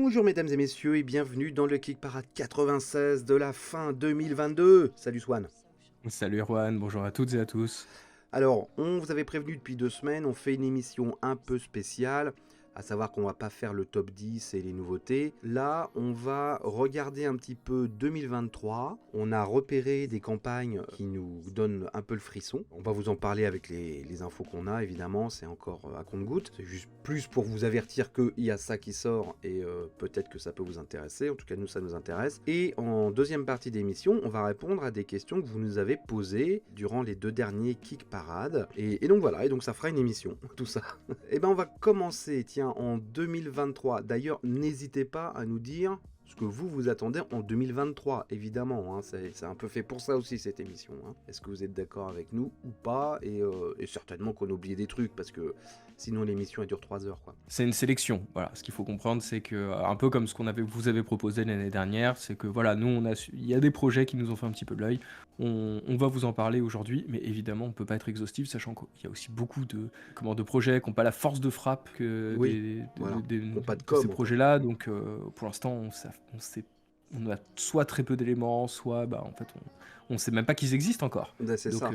Bonjour mesdames et messieurs et bienvenue dans le Kick Parade 96 de la fin 2022. Salut Swan. Salut Erwan, bonjour à toutes et à tous. Alors, on vous avait prévenu depuis 2 semaines, on fait une émission un peu spéciale, à savoir qu'on va pas faire le top 10 et les nouveautés. Là, on va regarder un petit peu 2023. On a repéré des campagnes qui nous donnent un peu le frisson. On va vous en parler avec les infos qu'on a, évidemment, c'est encore à compte-gouttes. C'est juste plus pour vous avertir qu'il y a ça qui sort et peut-être que ça peut vous intéresser. En tout cas, nous, ça nous intéresse. Et en deuxième partie d'émission, on va répondre à des questions que vous nous avez posées durant les 2 derniers Kick Parades. Et donc voilà, et donc ça fera une émission, tout ça. Et ben on va commencer, tiens, en 2023. D'ailleurs, n'hésitez pas à nous dire ce que vous attendez en 2023, évidemment. Hein. C'est un peu fait pour ça aussi, cette émission. Hein. Est-ce que vous êtes d'accord avec nous ou pas et certainement qu'on a oublié des trucs, parce que sinon l'émission elle dure 3 heures, quoi. C'est une sélection, voilà. Ce qu'il faut comprendre, c'est que, un peu comme ce vous avez proposé l'année dernière, c'est que voilà, nous, il y a des projets qui nous ont fait un petit peu de l'œil. On va vous en parler aujourd'hui, mais évidemment, on peut pas être exhaustif, sachant qu'il y a aussi beaucoup de projets qui n'ont pas la force de frappe que, Oui, voilà. Qu'on pas de que ces com, en fait. projets-là. Donc, pour l'instant, on a soit très peu d'éléments, soit bah, en fait, on sait même pas qu'ils existent encore. Ben, c'est Donc, ça.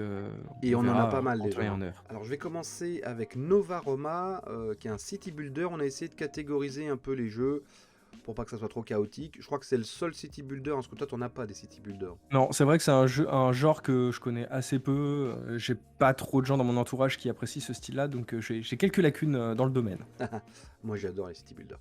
Et on on en a pas verra mal en temps déjà. et Hein. en heure. Alors je vais commencer avec Nova Roma, qui est un city builder. On a essayé de catégoriser un peu les jeux pour pas que ça soit trop chaotique. Je crois que c'est le seul city builder, parce que toi t'en as pas des city builders. Non, c'est vrai que c'est un genre que je connais assez peu. J'ai pas trop de gens dans mon entourage qui apprécient ce style-là, donc j'ai quelques lacunes dans le domaine. Moi j'adore les city builders.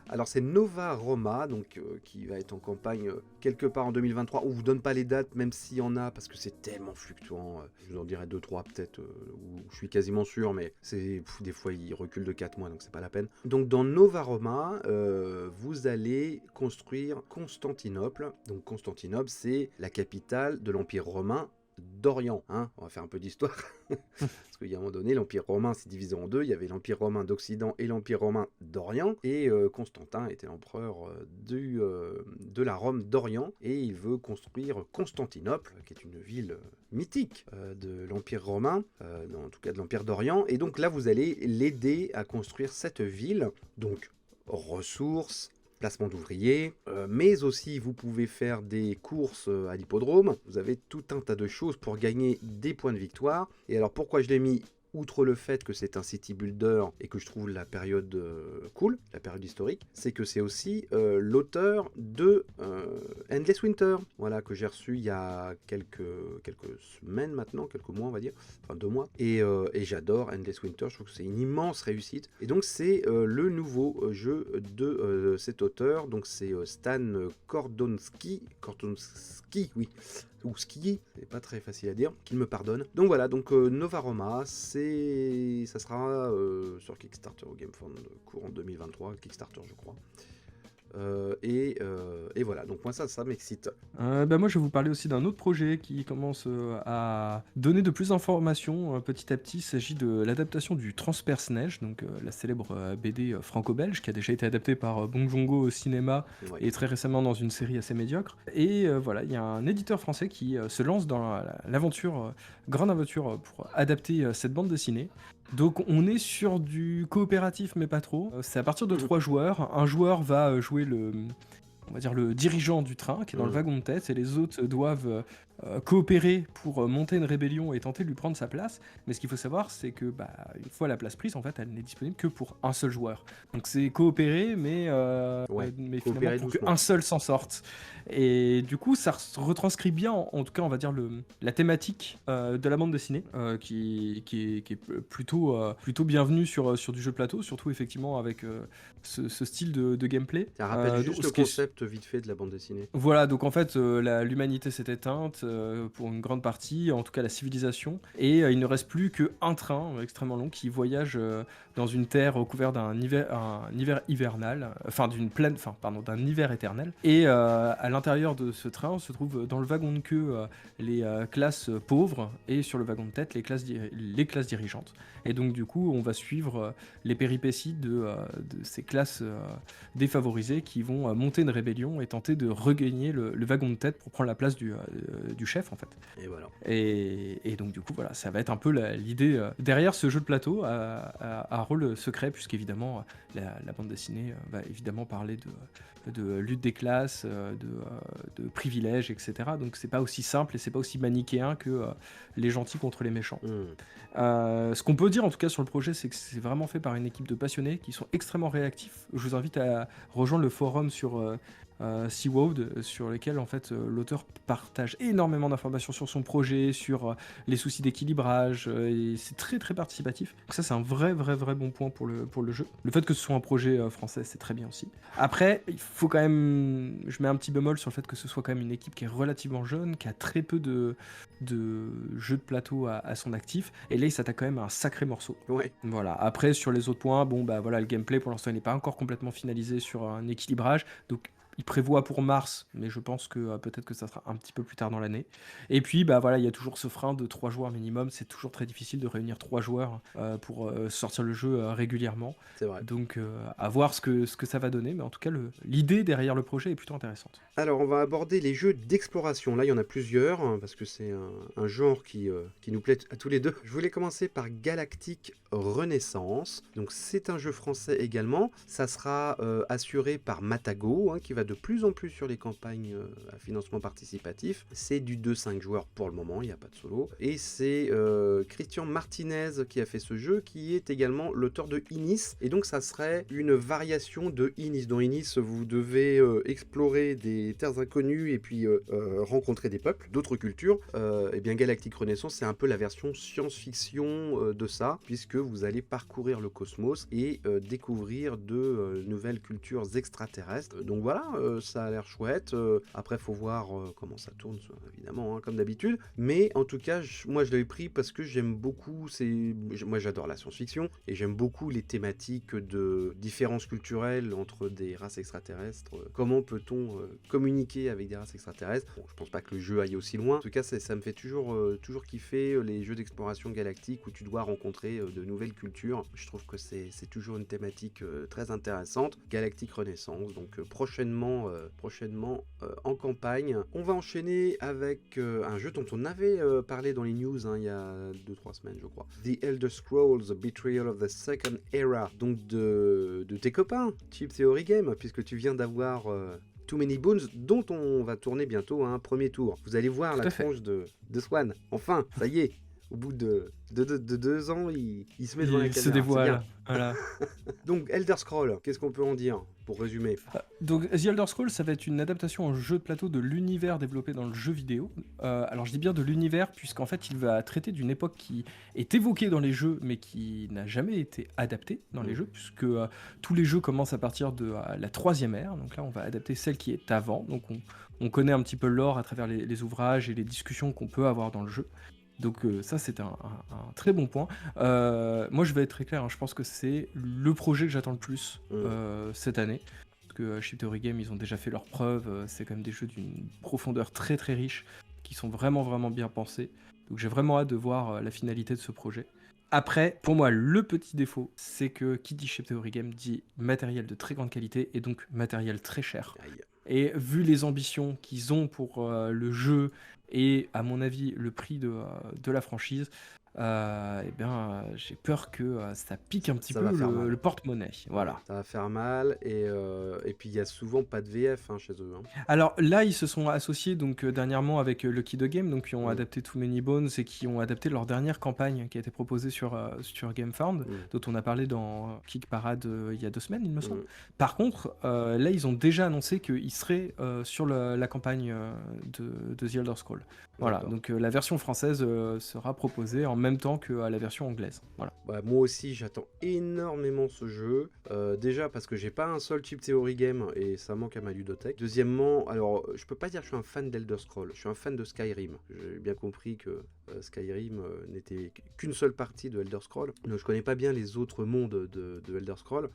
Alors c'est Nova Roma, donc qui va être en campagne quelque part en 2023. On vous donne pas les dates, même s'il y en a, parce que c'est tellement fluctuant. Je vous en dirai 2-3 peut-être, où je suis quasiment sûr, mais des fois il recule de 4 mois, donc c'est pas la peine. Donc dans Nova Roma, vous allez construire Constantinople. Donc Constantinople, c'est la capitale de l'Empire romain d'Orient. Hein, on va faire un peu d'histoire. Parce qu'il y a un moment donné, l'Empire romain s'est divisé en deux. Il y avait l'Empire romain d'Occident et l'Empire romain d'Orient. Et Constantin était l'empereur de la Rome d'Orient. Et il veut construire Constantinople, qui est une ville mythique de l'Empire romain, en tout cas de l'Empire d'Orient. Et donc là, vous allez l'aider à construire cette ville. Donc, ressources, placement d'ouvriers, mais aussi vous pouvez faire des courses à l'hippodrome. Vous avez tout un tas de choses pour gagner des points de victoire. Et alors pourquoi je l'ai mis, outre le fait que c'est un city builder et que je trouve la période cool, la période historique, c'est que c'est aussi l'auteur de Endless Winter, voilà, que j'ai reçu il y a quelques semaines maintenant, quelques mois on va dire, enfin 2 mois, et j'adore Endless Winter, je trouve que c'est une immense réussite. Et donc c'est le nouveau jeu de cet auteur, donc c'est Stan Kordonski, oui, ou ski, c'est pas très facile à dire, qu'il me pardonne. Donc voilà, donc Nova Roma, ça sera sur Kickstarter au GameFound courant 2023, Kickstarter je crois. Et voilà, donc moi ça m'excite. Bah moi je vais vous parler aussi d'un autre projet qui commence à donner de plus d'informations petit à petit. Il s'agit de l'adaptation du Transperce Neige, donc la célèbre BD franco-belge qui a déjà été adaptée par Bong Joon-ho au cinéma Ouais. et très récemment dans une série assez médiocre. Et voilà, il y a un éditeur français qui se lance dans l'aventure, grande aventure pour adapter cette bande dessinée. Donc on est sur du coopératif mais pas trop. C'est à partir de 3 joueurs. Un joueur va jouer on va dire le dirigeant du train qui est dans le wagon de tête et les autres doivent coopérer pour monter une rébellion et tenter de lui prendre sa place. Mais ce qu'il faut savoir, c'est que bah, une fois la place prise, en fait, elle n'est disponible que pour un seul joueur. Donc c'est coopérer, mais Ouais, finalement coopérer pour doucement. qu'un seul s'en sorte. Et du coup, ça retranscrit bien, en tout cas, on va dire la thématique de la bande dessinée, qui est plutôt bienvenue sur du jeu de plateau, surtout effectivement avec ce style de gameplay. Ça rappelle Donc, juste le concept vite fait de la bande dessinée. voilà, donc en fait, l'humanité s'est éteinte pour une grande partie, en tout cas la civilisation, et il ne reste plus qu'un train extrêmement long qui voyage dans une terre couverte d'un hiver hivernal, d'un hiver éternel. Et à l'intérieur de ce train se trouve dans le wagon de queue les classes pauvres, et sur le wagon de tête les classes dirigeantes. Et donc du coup, on va suivre les péripéties de ces classes défavorisées qui vont monter une rébellion rébellion et tenter de regagner le wagon de tête pour prendre la place du chef, en fait. Et voilà. Et donc du coup, voilà, ça va être un peu l'idée derrière ce jeu de plateau à rôle secret, puisqu'évidemment, la bande dessinée va évidemment parler de lutte des classes, de privilèges, etc. Donc c'est pas aussi simple et c'est pas aussi manichéen que les gentils contre les méchants. Ce qu'on peut dire en tout cas sur le projet, c'est que c'est vraiment fait par une équipe de passionnés qui sont extrêmement réactifs. Je vous invite à rejoindre le forum sur SeaWorld, sur lequel en fait l'auteur partage énormément d'informations sur son projet, sur les soucis d'équilibrage, et c'est très très participatif. Donc ça c'est un vrai bon point pour le jeu. Le fait que ce soit un projet français, c'est très bien aussi. Après, il faut quand même, je mets un petit bémol sur le fait que ce soit quand même une équipe qui est relativement jeune, qui a très peu de jeux de plateau à son actif, et là il s'attaque quand même à un sacré morceau. Ouais. Voilà. Après sur les autres points, bon bah voilà, le gameplay pour l'instant il n'est pas encore complètement finalisé sur un équilibrage, donc il prévoit pour mars, mais je pense que peut-être que ça sera un petit peu plus tard dans l'année. Et puis, bah voilà, il y a toujours ce frein de 3 joueurs minimum. C'est toujours très difficile de réunir 3 joueurs pour sortir le jeu régulièrement. C'est vrai. Donc, à voir ce que ça va donner. Mais en tout cas, l'idée derrière le projet est plutôt intéressante. Alors, on va aborder les jeux d'exploration. Là, il y en a plusieurs, hein, parce que c'est un genre qui nous plaît à tous les deux. Je voulais commencer par Galactic Renaissance. Donc, c'est un jeu français également. Ça sera assuré par Matago, hein, qui va de plus en plus sur les campagnes à financement participatif. C'est du 2-5 joueurs pour le moment, il n'y a pas de solo. Et c'est Christian Martinez qui a fait ce jeu, qui est également l'auteur de Inis. Et donc ça serait une variation de Inis. Dans Inis, vous devez explorer des terres inconnues et puis rencontrer des peuples, d'autres cultures. Et bien Galactic Renaissance, c'est un peu la version science-fiction de ça, puisque vous allez parcourir le cosmos et découvrir de nouvelles cultures extraterrestres. Donc voilà, ça a l'air chouette. Après, faut voir comment ça tourne, évidemment, hein, comme d'habitude. Mais en tout cas, moi, je l'avais pris parce que j'aime beaucoup. Moi, j'adore la science-fiction et j'aime beaucoup les thématiques de différences culturelles entre des races extraterrestres. Comment peut-on communiquer avec des races extraterrestres? Bon, je pense pas que le jeu aille aussi loin. En tout cas, ça me fait toujours kiffer les jeux d'exploration galactique où tu dois rencontrer de nouvelles cultures. Je trouve que c'est toujours une thématique très intéressante. Galactic Renaissance, donc prochainement en campagne. On va enchaîner avec un jeu dont on avait parlé dans les news il y a 2-3 semaines, je crois. The Elder Scrolls Betrayal of the Second Era, donc de tes copains, Chip Theory Game, puisque tu viens d'avoir Too Many Bones, dont on va tourner bientôt un premier tour. Vous allez voir la tronche de Swan. Enfin, ça y est, au bout de 2 ans, il se met devant la caméra. Il se dévoile. Voilà. Donc, Elder Scrolls, qu'est-ce qu'on peut en dire pour résumer? Donc, The Elder Scrolls, ça va être une adaptation en jeu de plateau de l'univers développé dans le jeu vidéo. Alors, je dis bien de l'univers, puisqu'en fait, il va traiter d'une époque qui est évoquée dans les jeux, mais qui n'a jamais été adaptée dans les jeux, puisque tous les jeux commencent à partir de la 3e ère. Donc là, on va adapter celle qui est avant. Donc, on connaît un petit peu l'or à travers les ouvrages et les discussions qu'on peut avoir dans le jeu. Donc ça, c'est un très bon point. Moi, je vais être très clair, hein, je pense que c'est le projet que j'attends le plus cette année. Parce que Chip Theory Game, ils ont déjà fait leurs preuves. C'est quand même des jeux d'une profondeur très très riche, qui sont vraiment bien pensés. Donc j'ai vraiment hâte de voir la finalité de ce projet. Après, pour moi, le petit défaut, c'est que qui dit Chip Theory Game dit matériel de très grande qualité et donc matériel très cher. Aïe. Et vu les ambitions qu'ils ont pour le jeu et, à mon avis, le prix de la franchise, eh bien, j'ai peur que ça pique un petit Ça peu va faire mal. le porte-monnaie. Voilà. Ça va faire mal et puis il y a souvent pas de VF chez eux. Hein. Alors là, ils se sont associés donc dernièrement avec Lucky the Game, donc qui ont adapté Too Many Bones et qui ont adapté leur dernière campagne qui a été proposée sur GameFound, dont on a parlé dans Kick Parade il y a 2 semaines, il me semble. Par contre, là, ils ont déjà annoncé qu'ils seraient sur la campagne de The Elder Scrolls. Voilà, donc la version française sera proposée en même temps que la version anglaise. Voilà. Bah, moi aussi, j'attends énormément ce jeu. Déjà parce que j'ai pas un seul Chip Theory Game et ça manque à ma ludothèque. Deuxièmement, alors je peux pas dire que je suis un fan d'Elder Scrolls, je suis un fan de Skyrim. J'ai bien compris que Skyrim n'était qu'une seule partie de Elder Scrolls. Donc je connais pas bien les autres mondes de Elder Scrolls.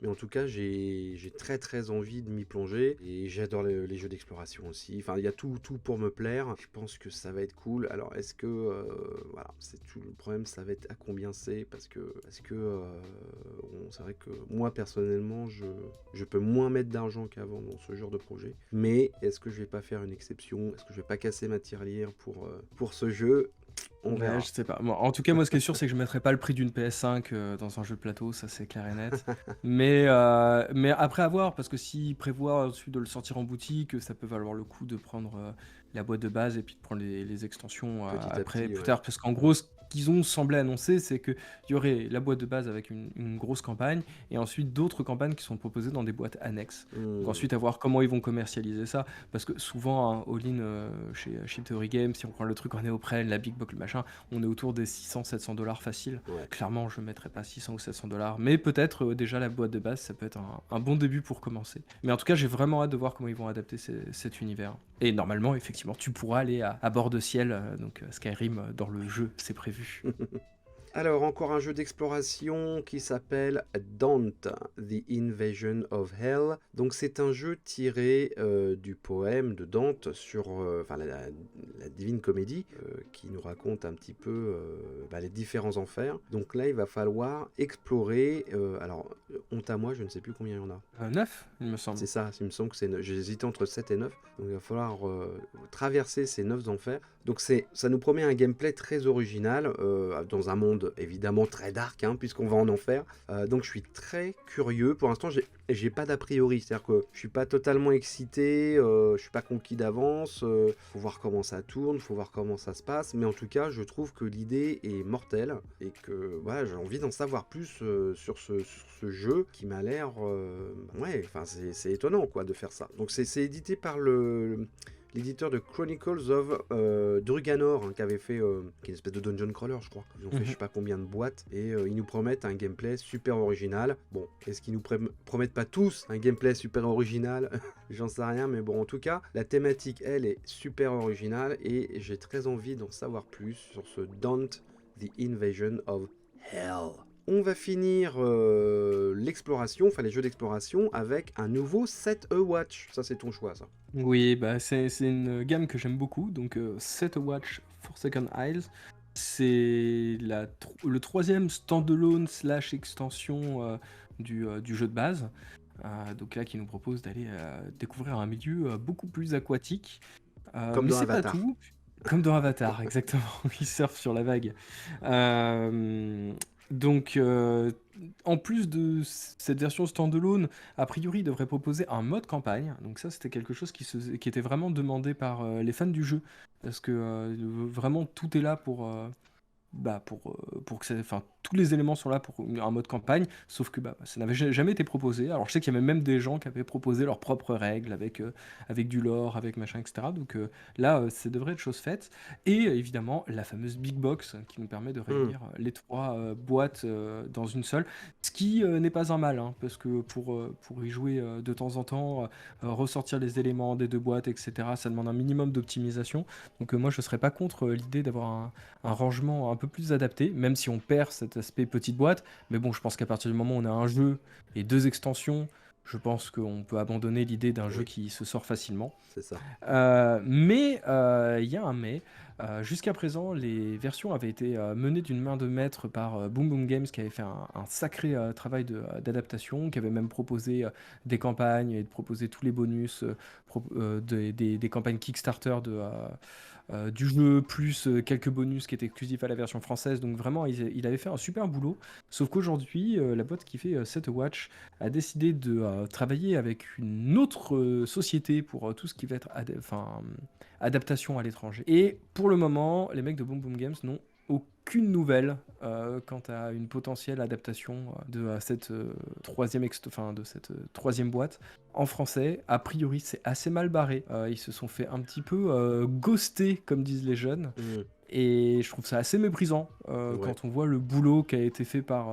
Mais en tout cas, j'ai très très envie de m'y plonger et j'adore les jeux d'exploration aussi. Enfin, il y a tout pour me plaire. Je pense que ça va être cool. Alors, est-ce que voilà, c'est tout le problème, ça va être à combien c'est parce que c'est vrai que moi personnellement, je peux moins mettre d'argent qu'avant dans ce genre de projet. Mais est-ce que je vais pas faire une exception? Est-ce que je vais pas casser ma tirelire pour ce jeu? On Ouais, verra. je sais pas. Moi, en tout cas, moi, ce qui est sûr, c'est que je mettrai pas le prix d'une PS5 dans un jeu de plateau, ça c'est clair et net. Mais après avoir, parce que s'ils prévoient ensuite de le sortir en boutique, ça peut valoir le coup de prendre la boîte de base et puis de prendre les extensions Petit à après, petit, plus ouais. tard. Parce qu'en gros, ce qu'ils ont semblé annoncer, c'est qu'il y aurait la boîte de base avec une grosse campagne et ensuite d'autres campagnes qui sont proposées dans des boîtes annexes. Donc Hmm. ensuite, à voir comment ils vont commercialiser ça. Parce que souvent, hein, all-in chez Chip Theory Games, si on prend le truc en néoprène, la big box, le machin, on est autour des 600-700 $ facile. Ouais. Clairement, je ne mettrais pas 600 ou 700 $, mais peut-être déjà la boîte de base, ça peut être un bon début pour commencer. Mais en tout cas, j'ai vraiment hâte de voir comment ils vont adapter cet univers. Et normalement, effectivement, tu pourras aller à bord de ciel, donc Skyrim dans le jeu, c'est prévu. Alors, encore un jeu d'exploration qui s'appelle Dante, The Invasion of Hell. Donc, c'est un jeu tiré du poème de Dante sur enfin, la Divine Comédie, qui nous raconte un petit peu les différents enfers. Donc là, il va falloir explorer. Alors, honte à moi, je ne sais plus combien il y en a. 9, il me semble. C'est ça, il me semble que c'est j'ai hésité entre 7 et 9. Donc il va falloir traverser ces 9 enfers. Donc ça nous promet un gameplay très original, dans un monde évidemment très dark, hein, puisqu'on va en enfer. Donc je suis très curieux. Pour l'instant, j'ai pas d'a priori. C'est-à-dire que je suis pas totalement excité, je suis pas conquis d'avance. Faut voir comment ça tourne, faut voir comment ça se passe. Mais en tout cas, je trouve que l'idée est mortelle et que voilà, j'ai envie d'en savoir plus sur ce jeu qui m'a l'air ouais, enfin c'est étonnant quoi de faire ça. Donc c'est édité par l'éditeur de Chronicles of Druganor, hein, qui avait fait qui est une espèce de dungeon crawler, je crois. Ils ont fait je sais pas combien de boîtes et ils nous promettent un gameplay super original. Bon, est-ce qu'ils nous promettent pas tous un gameplay super original? J'en sais rien, mais bon, en tout cas, la thématique, elle, est super originale et j'ai très envie d'en savoir plus sur ce Dante, The Invasion of Hell. On va finir l'exploration, enfin les jeux d'exploration, avec un nouveau Set a Watch. Ça, c'est ton choix, ça. Oui, bah c'est une gamme que j'aime beaucoup. Donc, Set a Watch for Second Isles, c'est le troisième standalone slash extension du jeu de base. Donc là, qui nous propose d'aller découvrir un milieu beaucoup plus aquatique. Comme Mais dans c'est pas Avatar. tout. Comme dans Avatar, exactement. Il surfe sur la vague. Euh, donc, en plus de cette version standalone, a priori, il devrait proposer un mode campagne. Donc ça, c'était quelque chose qui était vraiment demandé par les fans du jeu. Parce que vraiment, tout est là pour que enfin, tous les éléments sont là pour un mode campagne, sauf que ça n'avait jamais été proposé. Alors je sais qu'il y avait même des gens qui avaient proposé leurs propres règles avec du lore, avec machin, etc. Donc là, ça devrait être chose faite. Et évidemment, la fameuse Big Box qui nous permet de réunir les trois boîtes dans une seule, ce qui n'est pas un mal, hein, parce que pour y jouer de temps en temps, ressortir les éléments des deux boîtes, etc., ça demande un minimum d'optimisation. Donc moi, je ne serais pas contre l'idée d'avoir un rangement un peu plus adapté, même si on perd cet aspect petite boîte. Mais bon, je pense qu'à partir du moment où on a un jeu et deux extensions, je pense qu'on peut abandonner l'idée d'un jeu Oui, qui se sort facilement. c'est ça. Mais il y a un mais. Jusqu'à présent, les versions avaient été menées d'une main de maître par Boom Boom Games, qui avait fait un sacré travail d'adaptation, qui avait même proposé des campagnes et de proposer tous les bonus, des campagnes Kickstarter du jeu, plus quelques bonus qui étaient exclusifs à la version française. Donc vraiment, il avait fait un super boulot. Sauf qu'aujourd'hui, la boîte qui fait Set a Watch a décidé de travailler avec une autre société pour tout ce qui va être adaptation à l'étranger. Et pour le moment, les mecs de Boom Boom Games n'ont aucune nouvelle quant à une potentielle adaptation de cette troisième boîte en français. A priori, c'est assez mal barré. Ils se sont fait un petit peu ghoster, comme disent les jeunes. Et je trouve ça assez méprisant Ouais. quand on voit le boulot qui a été fait par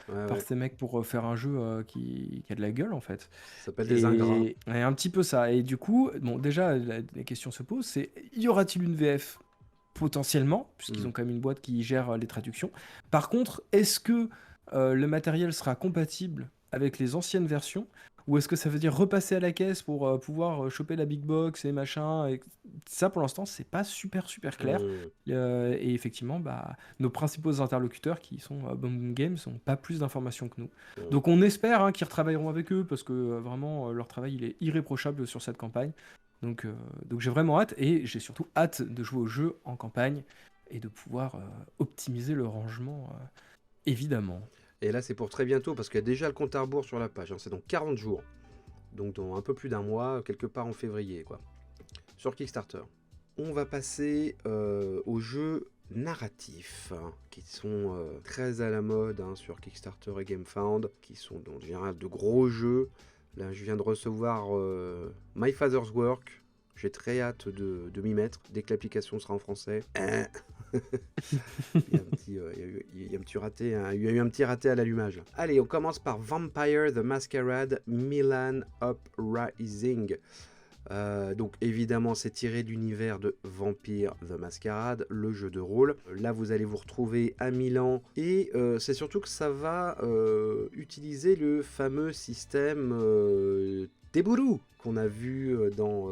Ouais. ces mecs pour faire un jeu qui a de la gueule en fait. Ça s'appelle des ingrats. Et un petit peu ça. Et du coup, bon, déjà, la question se pose, c'est y aura-t-il une VF potentiellement, puisqu'ils ont quand même une boîte qui gère les traductions. Par contre, est-ce que le matériel sera compatible avec les anciennes versions? Ou est-ce que ça veut dire repasser à la caisse pour pouvoir choper la big box et machin ça, pour l'instant, c'est pas super, super clair. Hmm. Et effectivement, bah, nos principaux interlocuteurs, qui sont Boom Boom Games, n'ont pas plus d'informations que nous. Hmm. Donc on espère qu'ils retravailleront avec eux, parce que vraiment, leur travail, il est irréprochable sur cette campagne. Donc j'ai vraiment hâte, et j'ai surtout hâte de jouer au jeu en campagne, et de pouvoir optimiser le rangement, évidemment. Et là, c'est pour très bientôt, parce qu'il y a déjà le compte à rebours sur la page, hein. C'est dans 40 jours. Donc dans un peu plus d'un mois, quelque part en février, quoi. Sur Kickstarter. On va passer aux jeux narratifs, hein, qui sont très à la mode, hein, sur Kickstarter et GameFound, qui sont en général de gros jeux. Là, je viens de recevoir My Father's Work. J'ai très hâte de m'y mettre dès que l'application sera en français. Il y a un petit raté, hein. Il y a eu un petit raté à l'allumage. Allez, on commence par Vampire the Masquerade Milan Uprising. Donc évidemment, c'est tiré de l'univers de Vampire the Masquerade, le jeu de rôle. Là, vous allez vous retrouver à Milan, et c'est surtout que ça va utiliser le fameux système Teburu qu'on a vu dans...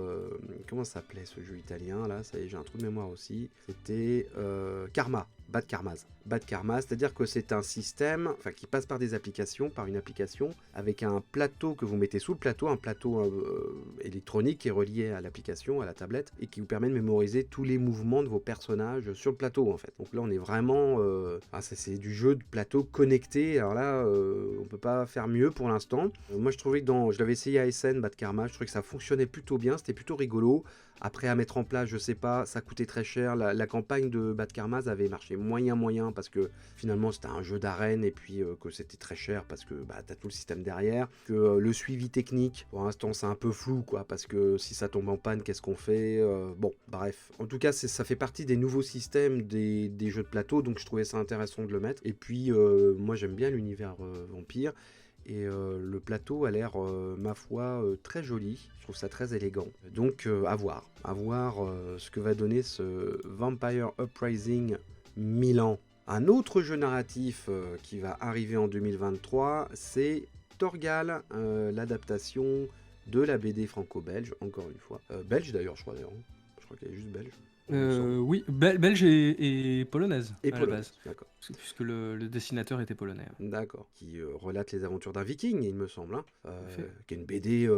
comment ça s'appelait ce jeu italien là? Ça y est, j'ai un trou de mémoire aussi. C'était Karma. Bad Karmas. Bad Karma, c'est-à-dire que c'est un système qui passe par des applications, par une application, avec un plateau que vous mettez sous le plateau, un plateau électronique qui est relié à l'application, à la tablette, et qui vous permet de mémoriser tous les mouvements de vos personnages sur le plateau, en fait. Donc là, on est vraiment... c'est du jeu de plateau connecté. Alors là, on peut pas faire mieux pour l'instant. Moi, je trouvais que je l'avais essayé à SN, Bad Karma, je trouvais que ça fonctionnait plutôt bien, c'était plutôt rigolo. Après, à mettre en place, je sais pas, ça coûtait très cher. La campagne de Bad Karmas avait marché moyen, parce que finalement c'était un jeu d'arène, et puis que c'était très cher parce que t'as tout le système derrière. Que le suivi technique, pour l'instant c'est un peu flou, quoi, parce que si ça tombe en panne, qu'est-ce qu'on fait? Bon, bref. En tout cas, ça fait partie des nouveaux systèmes des jeux de plateau, donc je trouvais ça intéressant de le mettre. Et puis, moi j'aime bien l'univers vampire. Et le plateau a l'air, ma foi, très joli. Je trouve ça très élégant. Donc à voir ce que va donner ce Vampire Uprising Milan. Un autre jeu narratif qui va arriver en 2023, c'est Torgal, l'adaptation de la BD franco-belge, encore une fois. Belge d'ailleurs, je crois d'ailleurs. Je crois qu'elle est juste belge. Oui, belge et polonaise Et à la polonaise, base, d'accord. puisque le dessinateur était polonais. D'accord. Qui relate les aventures d'un viking, il me semble, hein. Fait. Qui est une BD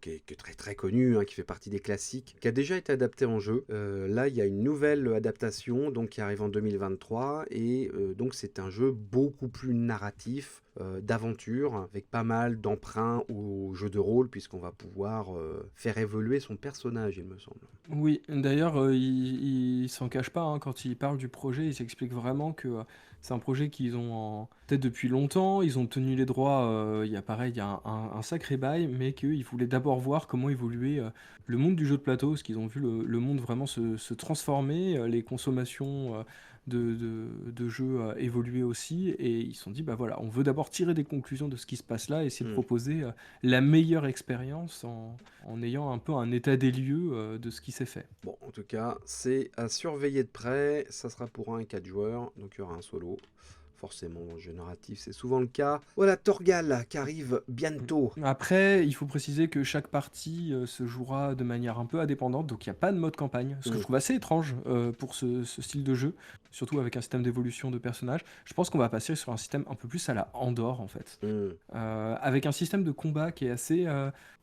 qui est très très connue, hein, qui fait partie des classiques, qui a déjà été adaptée en jeu. Là, il y a une nouvelle adaptation donc, qui arrive en 2023, et donc c'est un jeu beaucoup plus narratif, d'aventure, avec pas mal d'emprunts au jeu de rôle, puisqu'on va pouvoir faire évoluer son personnage, il me semble. Oui, d'ailleurs, il s'en cache pas, hein, quand il parle du projet, il s'explique vraiment que c'est un projet qu'ils ont en tête depuis longtemps. Ils ont obtenu les droits, il y a pareil, il y a un sacré bail, mais qu'ils voulaient d'abord voir comment évoluer le monde du jeu de plateau, parce qu'ils ont vu le monde vraiment se transformer, les consommations de jeux évoluer aussi, et ils se sont dit, bah voilà, on veut d'abord tirer des conclusions de ce qui se passe là, et essayer de proposer la meilleure expérience en ayant un peu un état des lieux de ce qui s'est fait. Bon, en tout cas, c'est à surveiller de près. Ça sera pour 4 joueurs, donc il y aura un solo. Forcément, dans le jeu narratif, c'est souvent le cas. Voilà, Torgal qui arrive bientôt. Après, il faut préciser que chaque partie se jouera de manière un peu indépendante, donc il n'y a pas de mode campagne, ce que je trouve assez étrange pour ce style de jeu, surtout avec un système d'évolution de personnages. Je pense qu'on va passer sur un système un peu plus à la Andor, en fait. Avec un système de combat qui est assez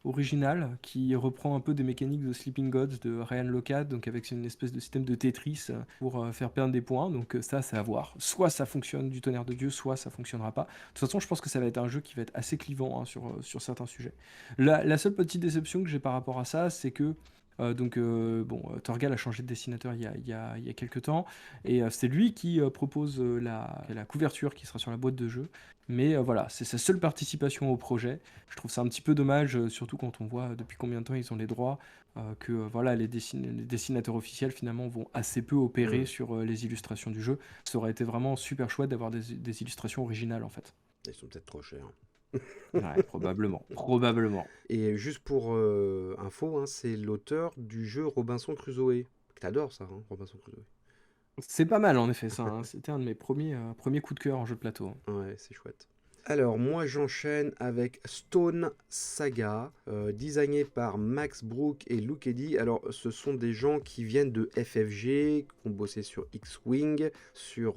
original, qui reprend un peu des mécaniques de Sleeping Gods de Ryan Locade, donc avec une espèce de système de Tetris pour faire perdre des points. Donc ça, c'est à voir. Soit ça fonctionne du tonnerre de Dieu, soit ça fonctionnera pas. De toute façon, je pense que ça va être un jeu qui va être assez clivant, hein, sur certains sujets. La seule petite déception que j'ai par rapport à ça, c'est que Torgal a changé de dessinateur il y a quelques temps, et c'est lui qui propose la couverture qui sera sur la boîte de jeu. Mais voilà, c'est sa seule participation au projet. Je trouve ça un petit peu dommage, surtout quand on voit depuis combien de temps ils ont les droits, que voilà, les dessinateurs officiels finalement vont assez peu opérer sur les illustrations du jeu. Ça aurait été vraiment super chouette d'avoir des illustrations originales en fait. Ils sont peut-être trop chers. Ouais, probablement. Et juste pour info, hein, c'est l'auteur du jeu Robinson Crusoe. T'adores ça, hein, Robinson Crusoe. C'est pas mal en effet ça, hein. C'était un de mes premiers coups de cœur en jeu de plateau. Ouais, c'est chouette. Alors moi j'enchaîne avec Stone Saga, designé par Max Brook et Luke Eddy. Alors ce sont des gens qui viennent de FFG, qui ont bossé sur X-Wing, sur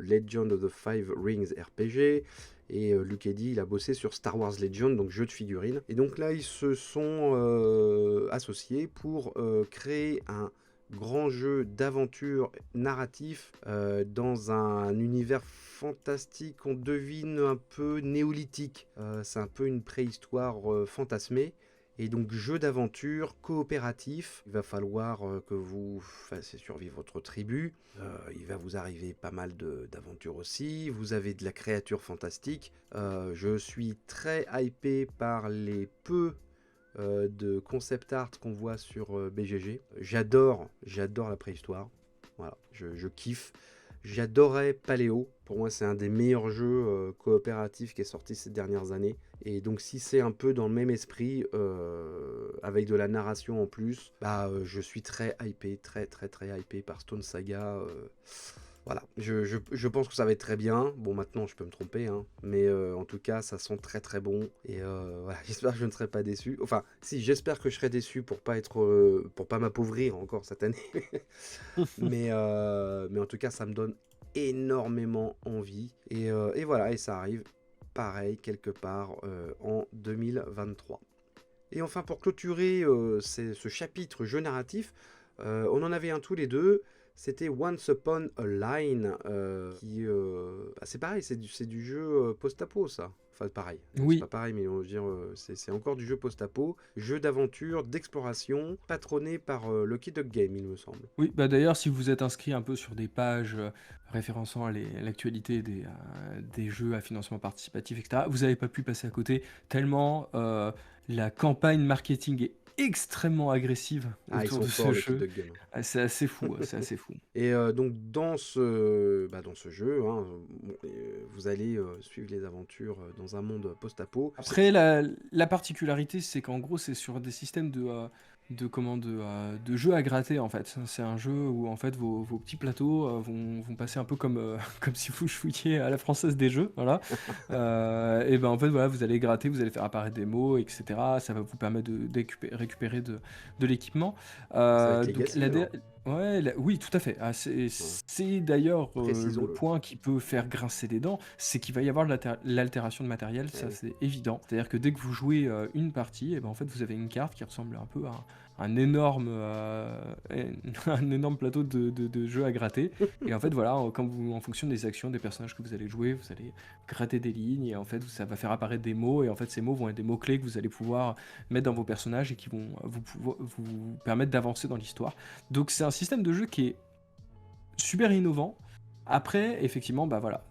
Legend of the Five Rings RPG. Et Luke Eddy, il a bossé sur Star Wars Legend, donc jeu de figurines. Et donc là, ils se sont associés pour créer un grand jeu d'aventure narratif dans un univers fantastique, on devine un peu néolithique. C'est un peu une préhistoire fantasmée. Et donc jeu d'aventure coopératif, il va falloir que vous fassiez survivre votre tribu, il va vous arriver pas mal d'aventures aussi, vous avez de la créature fantastique. Je suis très hypé par les peu de concept art qu'on voit sur BGG. J'adore la préhistoire, voilà, je kiffe. J'adorais Paléo. Pour moi, c'est un des meilleurs jeux coopératifs qui est sorti ces dernières années. Et donc, si c'est un peu dans le même esprit, avec de la narration en plus, je suis très hypé, très hypé par Stone Saga. Voilà, je pense que ça va être très bien. Bon, maintenant, je peux me tromper, hein, mais en tout cas, ça sent très bon. Et voilà, j'espère que je ne serai pas déçu. Enfin, si, j'espère que je serai déçu pour pas m'appauvrir encore cette année. mais en tout cas, ça me donne énormément envie. Et voilà, et ça arrive pareil quelque part en 2023. Et enfin, pour clôturer ce chapitre jeu narratif, on en avait un tous les deux. C'était Once Upon a Line, c'est pareil, c'est du jeu post-apo, ça. Enfin, pareil, non, c'est pas Oui, pareil, mais on va dire, c'est encore du jeu post-apo, jeu d'aventure, d'exploration, patronné par Lucky Duck Game, il me semble. oui, bah d'ailleurs, si vous êtes inscrit un peu sur des pages référençant l'actualité des jeux à financement participatif, etc., vous n'avez pas pu passer à côté, tellement la campagne marketing est extrêmement agressive Ah, ils autour sont de ce forts, Lucky jeu. Duck Game. Ah, c'est assez fou, c'est assez fou. Et donc dans ce jeu, hein, bon, vous allez suivre les aventures dans un monde post-apo. Après, la particularité, c'est qu'en gros, c'est sur des systèmes de jeux à gratter, en fait. C'est un jeu où, en fait, vos petits plateaux vont passer un peu comme, comme si vous jouiez à la française des jeux, voilà. Et ben, en fait, voilà, vous allez gratter, vous allez faire apparaître des mots, etc. Ça va vous permettre de récupérer de l'équipement. C'est avec Donc, Legacy alors. ouais, oui, tout à fait. Ah, Voilà. c'est d'ailleurs le Précisons-le. point qui peut faire grincer des dents, c'est qu'il va y avoir de l'altération de matériel, Eh ça oui. c'est évident. C'est-à-dire que dès que vous jouez une partie, et ben en fait vous avez une carte qui ressemble un peu à un énorme, un énorme plateau de jeu à gratter. Et en fait voilà, en fonction des actions des personnages que vous allez jouer, vous allez gratter des lignes et en fait ça va faire apparaître des mots et en fait ces mots vont être des mots-clés que vous allez pouvoir mettre dans vos personnages et qui vont vous permettre d'avancer dans l'histoire. Donc c'est un système de jeu qui est super innovant. Après, effectivement, bah voilà,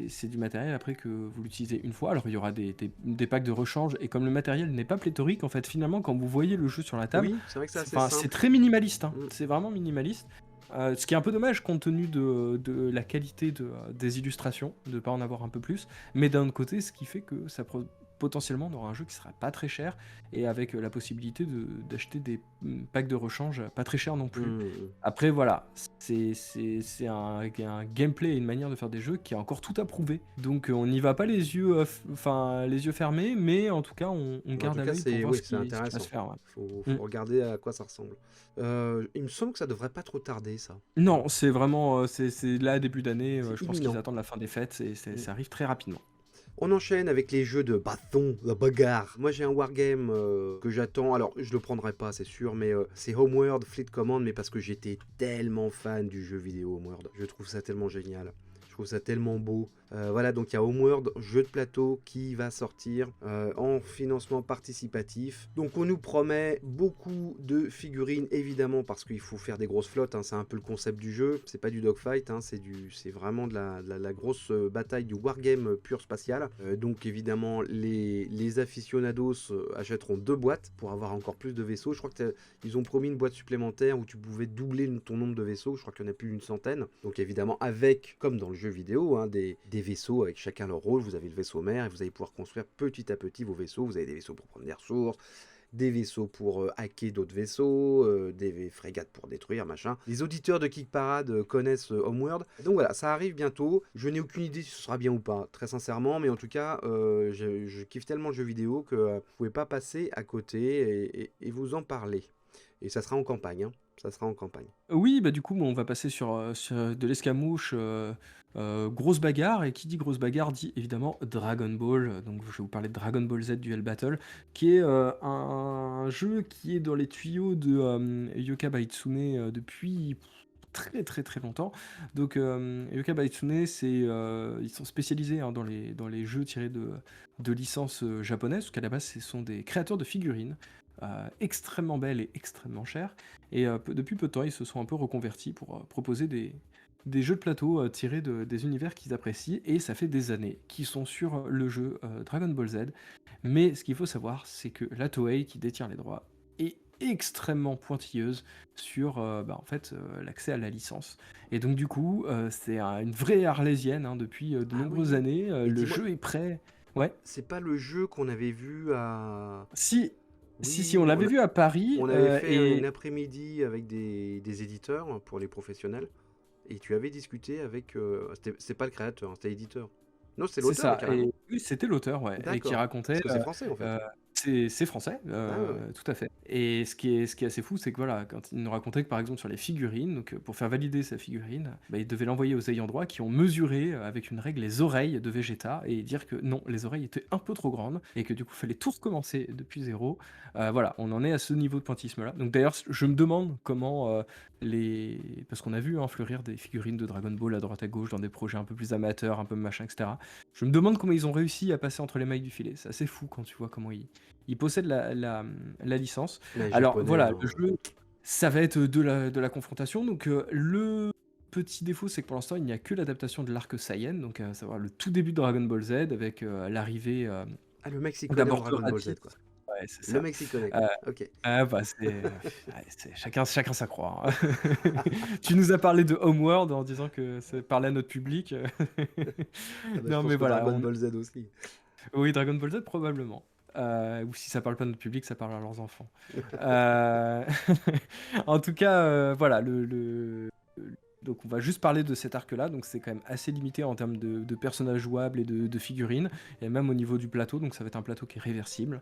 c'est du matériel après que vous l'utilisez une fois. Alors il y aura des packs de rechange et comme le matériel n'est pas pléthorique, en fait, finalement, quand vous voyez le jeu sur la table, Oui, c'est vrai que c'est assez c'est simple. très minimaliste, hein. Mm. C'est vraiment minimaliste. Ce qui est un peu dommage compte tenu de la qualité des illustrations, de ne pas en avoir un peu plus. Mais d'un autre côté, ce qui fait que potentiellement on aura un jeu qui sera pas très cher et avec la possibilité d'acheter des packs de rechange pas très chers non plus. Mm. Après voilà, c'est un gameplay et une manière de faire des jeux qui a encore tout à prouver. Donc on n'y va pas les yeux fermés, mais en tout cas on En garde tout à cas, l'œil pour c'est voir oui, ce c'est qui va se intéressant. faire. Ouais. Faut Mm. regarder à quoi ça ressemble. Il me semble que ça devrait pas trop tarder, ça. Non, c'est vraiment c'est là début d'année. C'est Je pense qu'ils imminent. attendent la fin des fêtes et Mm. ça arrive très rapidement. On enchaîne avec les jeux de bâton, de bagarre. Moi j'ai un wargame que j'attends, alors je le prendrai pas c'est sûr, mais c'est Homeworld Fleet Command, mais parce que j'étais tellement fan du jeu vidéo Homeworld. Je trouve ça tellement génial. Je trouve ça tellement beau. Voilà, donc il y a Homeworld, jeu de plateau, qui va sortir en financement participatif. Donc on nous promet beaucoup de figurines, évidemment, parce qu'il faut faire des grosses flottes, hein, c'est un peu le concept du jeu. C'est pas du dogfight, hein, c'est vraiment de la grosse bataille du wargame pur spatial. Donc évidemment, les aficionados achèteront 2 boîtes pour avoir encore plus de vaisseaux. Je crois qu'ils ont promis une boîte supplémentaire où tu pouvais doubler ton nombre de vaisseaux. Je crois qu'il y en a plus d'une centaine. Donc évidemment, avec, comme dans le jeu vidéo, hein, des vaisseaux avec chacun leur rôle. Vous avez le vaisseau mère et vous allez pouvoir construire petit à petit vos vaisseaux. Vous avez des vaisseaux pour prendre des ressources, des vaisseaux pour hacker d'autres vaisseaux, des frégates pour détruire, machin. Les auditeurs de Geek Parade connaissent Homeworld. Donc voilà, ça arrive bientôt. Je n'ai aucune idée si ce sera bien ou pas, très sincèrement, mais en tout cas, je kiffe tellement le jeu vidéo que vous pouvez pas passer à côté et vous en parler. Et ça sera en campagne, hein. Ça sera en campagne. Oui, bah, du coup, on va passer sur de l'escamouche, grosse bagarre et qui dit grosse bagarre dit évidemment Dragon Ball. Donc je vais vous parler de Dragon Ball Z Duel Battle, qui est, un jeu qui est dans les tuyaux de, Yoka Baitsune, depuis très, très, très longtemps. Donc, Yoka Baitsune, ils sont spécialisés, hein, dans les jeux tirés de licences, japonaises, parce qu'à la base, ce sont des créateurs de figurines, extrêmement belles et extrêmement chères. Et depuis peu de temps, ils se sont un peu reconvertis pour proposer des jeux de plateau tirés des univers qu'ils apprécient. Et ça fait des années qu'ils sont sur le jeu Dragon Ball Z. Mais ce qu'il faut savoir, c'est que la Toei, qui détient les droits, est extrêmement pointilleuse sur en fait, l'accès à la licence. Et donc, du coup, c'est une vraie arlésienne, hein, depuis de Ah nombreuses oui, années. mais Le dis-moi, jeu est prêt. Ouais. c'est pas le jeu qu'on avait vu à... Si, si, on Oui, l'avait vu à Paris. on avait fait un Et après-midi avec des éditeurs pour les professionnels. Et tu avais discuté avec... c'est pas le créateur, hein, c'était l'éditeur. Non, c'est C'est l'auteur, ça. carrément. Et oui, c'était l'auteur, ouais, et qui D'accord. Parce racontait, que c'est français, en fait. c'est français, Ah ouais, ouais. tout à fait. Et ce qui est assez fou, c'est que voilà, quand il nous racontait que par exemple sur les figurines, donc pour faire valider sa figurine, bah, il devait l'envoyer aux ayants droit qui ont mesuré avec une règle les oreilles de Vegeta et dire que non, les oreilles étaient un peu trop grandes et que du coup, il fallait tout recommencer depuis zéro. Voilà, on en est à ce niveau de pointillisme-là. Donc d'ailleurs, je me demande comment parce qu'on a vu, hein, fleurir des figurines de Dragon Ball à droite à gauche dans des projets un peu plus amateurs, un peu machin, etc. Je me demande comment ils ont réussi à passer entre les mailles du filet. C'est assez fou quand tu vois comment ils possèdent la licence. Les Alors japonais, voilà, hein. le jeu, ça va être de la confrontation. Donc le petit défaut, c'est que pour l'instant, il n'y a que l'adaptation de l'arc Saiyan, donc à savoir le tout début de Dragon Ball Z, avec l'arrivée Ah, le mec s'y connaît en d'abord de Dragon Ball Z, Raditz. quoi. Ouais, c'est Le ça. mec s'y connaît, Euh, quoi. Ok. bah, c'est chacun sa croix, hein. Tu nous as parlé de Homeworld en disant que ça parlait à notre public. Ah bah, je Non, pense mais que voilà, Dragon Ball Z aussi. oui, Dragon Ball Z, probablement. Ou si ça parle pas à notre public, ça parle à leurs enfants. Euh, En tout cas, voilà, donc on va juste parler de cet arc-là, donc c'est quand même assez limité en termes de personnages jouables et de figurines, et même au niveau du plateau, donc ça va être un plateau qui est réversible,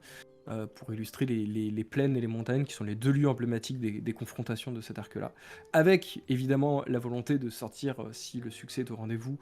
pour illustrer les plaines et les montagnes, qui sont les deux lieux emblématiques des confrontations de cet arc-là, avec évidemment la volonté de sortir, si le succès est au rendez-vous,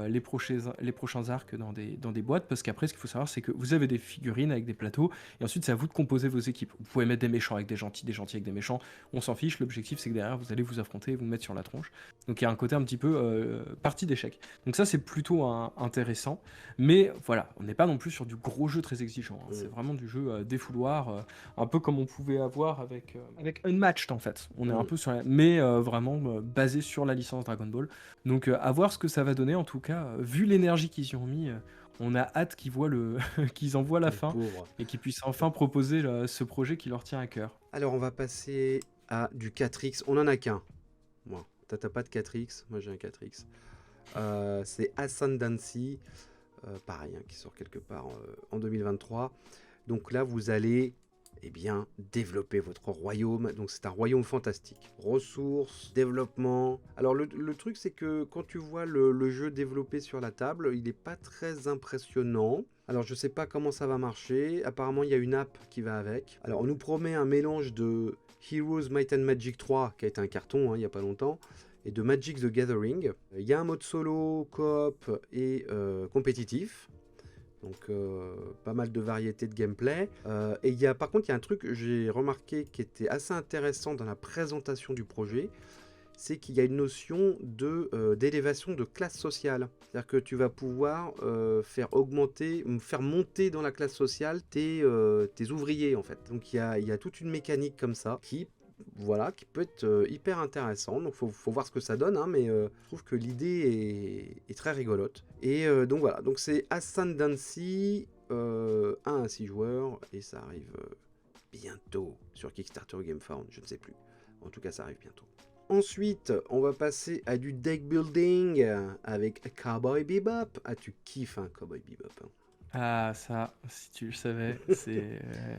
les prochains arcs dans des boîtes, parce qu'après, ce qu'il faut savoir, c'est que vous avez des figurines avec des plateaux, et ensuite c'est à vous de composer vos équipes. Vous pouvez mettre des méchants avec des gentils avec des méchants, on s'en fiche, l'objectif c'est que derrière vous allez vous affronter et vous mettre sur la tronche. Donc il y a un côté un petit peu partie d'échec. Donc ça c'est plutôt intéressant, mais voilà, on n'est pas non plus sur du gros jeu très exigeant, hein. C'est vraiment du jeu défouloir, un peu comme on pouvait avoir avec Unmatched en fait. On est un peu mais vraiment basé sur la licence Dragon Ball. Donc à voir ce que ça va donner. En tout cas, vu l'énergie qu'ils y ont mis, on a hâte qu'ils envoient la Les fin pauvres. et qu'ils puissent enfin proposer ce projet qui leur tient à cœur. Alors, on va passer à du 4X. On en a qu'un. Moi, t'as pas de 4X. Moi, j'ai un 4X. C'est Ascendancy. Pareil, hein, qui sort quelque part en 2023. Donc là, vous allez développer votre royaume. Donc c'est un royaume fantastique. Ressources, développement. Alors le truc, c'est que quand tu vois le jeu développé sur la table, il n'est pas très impressionnant. Alors je sais pas comment ça va marcher. Apparemment, il y a une app qui va avec. Alors on nous promet un mélange de Heroes Might and Magic 3, qui a été un carton, hein, il n'y a pas longtemps, et de Magic the Gathering. Il y a un mode solo, coop et compétitif. Donc pas mal de variétés de gameplay. Et par contre, il y a un truc que j'ai remarqué qui était assez intéressant dans la présentation du projet, c'est qu'il y a une notion d'élévation de classe sociale. C'est-à-dire que tu vas pouvoir faire monter dans la classe sociale tes ouvriers en fait. Donc il y a toute une mécanique comme ça qui peut être hyper intéressant. Donc faut voir ce que ça donne, hein, mais je trouve que l'idée est très rigolote. Et donc voilà, donc c'est Ascendancy 1 à 6 joueurs et ça arrive bientôt sur Kickstarter ou GameFound, je ne sais plus. En tout cas, ça arrive bientôt. Ensuite, on va passer à du deck building avec Cowboy Bebop. Ah, tu kiffes, hein, Cowboy Bebop, hein. Ah ça, si tu le savais, Il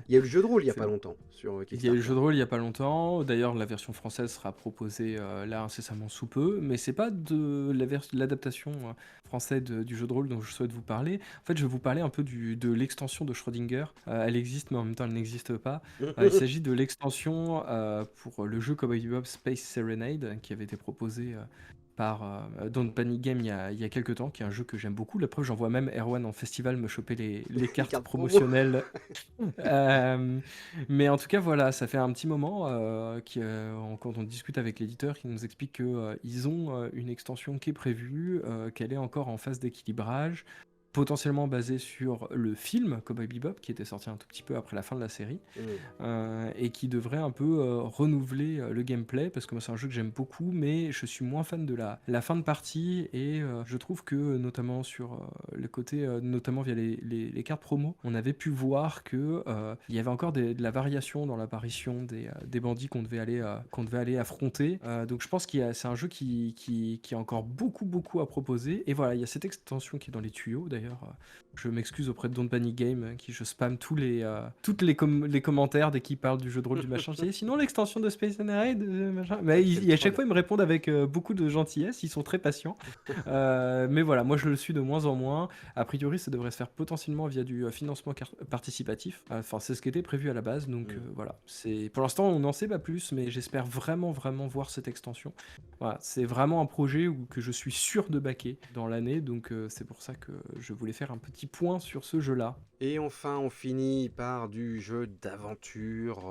y a eu le jeu de rôle il y a c'est pas longtemps sur il y a eu le Kickstarter. jeu de rôle il y a pas longtemps. D'ailleurs, la version française sera proposée, là incessamment sous peu, mais c'est pas de l'adaptation, française du jeu de rôle dont je souhaite vous parler. En fait, je vais vous parler un peu de l'extension de Schrödinger. Elle existe, mais en même temps, elle n'existe pas. Il s'agit de l'extension, pour le jeu Cowboy Bebop Space Serenade, qui avait été proposé, par Don't Panic Game il y a quelques temps, qui est un jeu que j'aime beaucoup. La preuve, j'en vois même Erwan en festival me choper les Les cartes cartes promo. promotionnelles. Euh, mais en tout cas, voilà, ça fait un petit moment, quand on discute avec l'éditeur, qui nous explique que ils ont une extension qui est prévue, qu'elle est encore en phase d'équilibrage, potentiellement basée sur le film Cowboy Bebop, qui était sorti un tout petit peu après la fin de la série, Mm. et qui devrait un peu renouveler le gameplay, parce que moi c'est un jeu que j'aime beaucoup, mais je suis moins fan de la fin de partie, et je trouve que notamment sur le côté, notamment via les cartes promo, on avait pu voir que il y avait encore de la variation dans l'apparition des bandits qu'on devait aller affronter. Donc je pense c'est un jeu qui a encore beaucoup à proposer, et voilà, il y a cette extension qui est dans les tuyaux d'ailleurs. Je m'excuse auprès de Don't Panic Game, qui je spam les commentaires dès qu'ils parlent du jeu de rôle du machin. Je dis, sinon l'extension de Space Harrier, machin. Mais Quel à chaque troll. fois ils me répondent avec beaucoup de gentillesse, ils sont très patients. Mais voilà, moi je le suis de moins en moins. A priori, ça devrait se faire potentiellement via du financement participatif. Enfin, c'est ce qui était prévu à la base. Donc Mm. voilà, pour l'instant on n'en sait pas plus, mais j'espère vraiment voir cette extension. Voilà, c'est vraiment un projet que je suis sûr de backer dans l'année, donc c'est pour ça que je voulais faire un petit point sur ce jeu-là. Et enfin, on finit par du jeu d'aventure,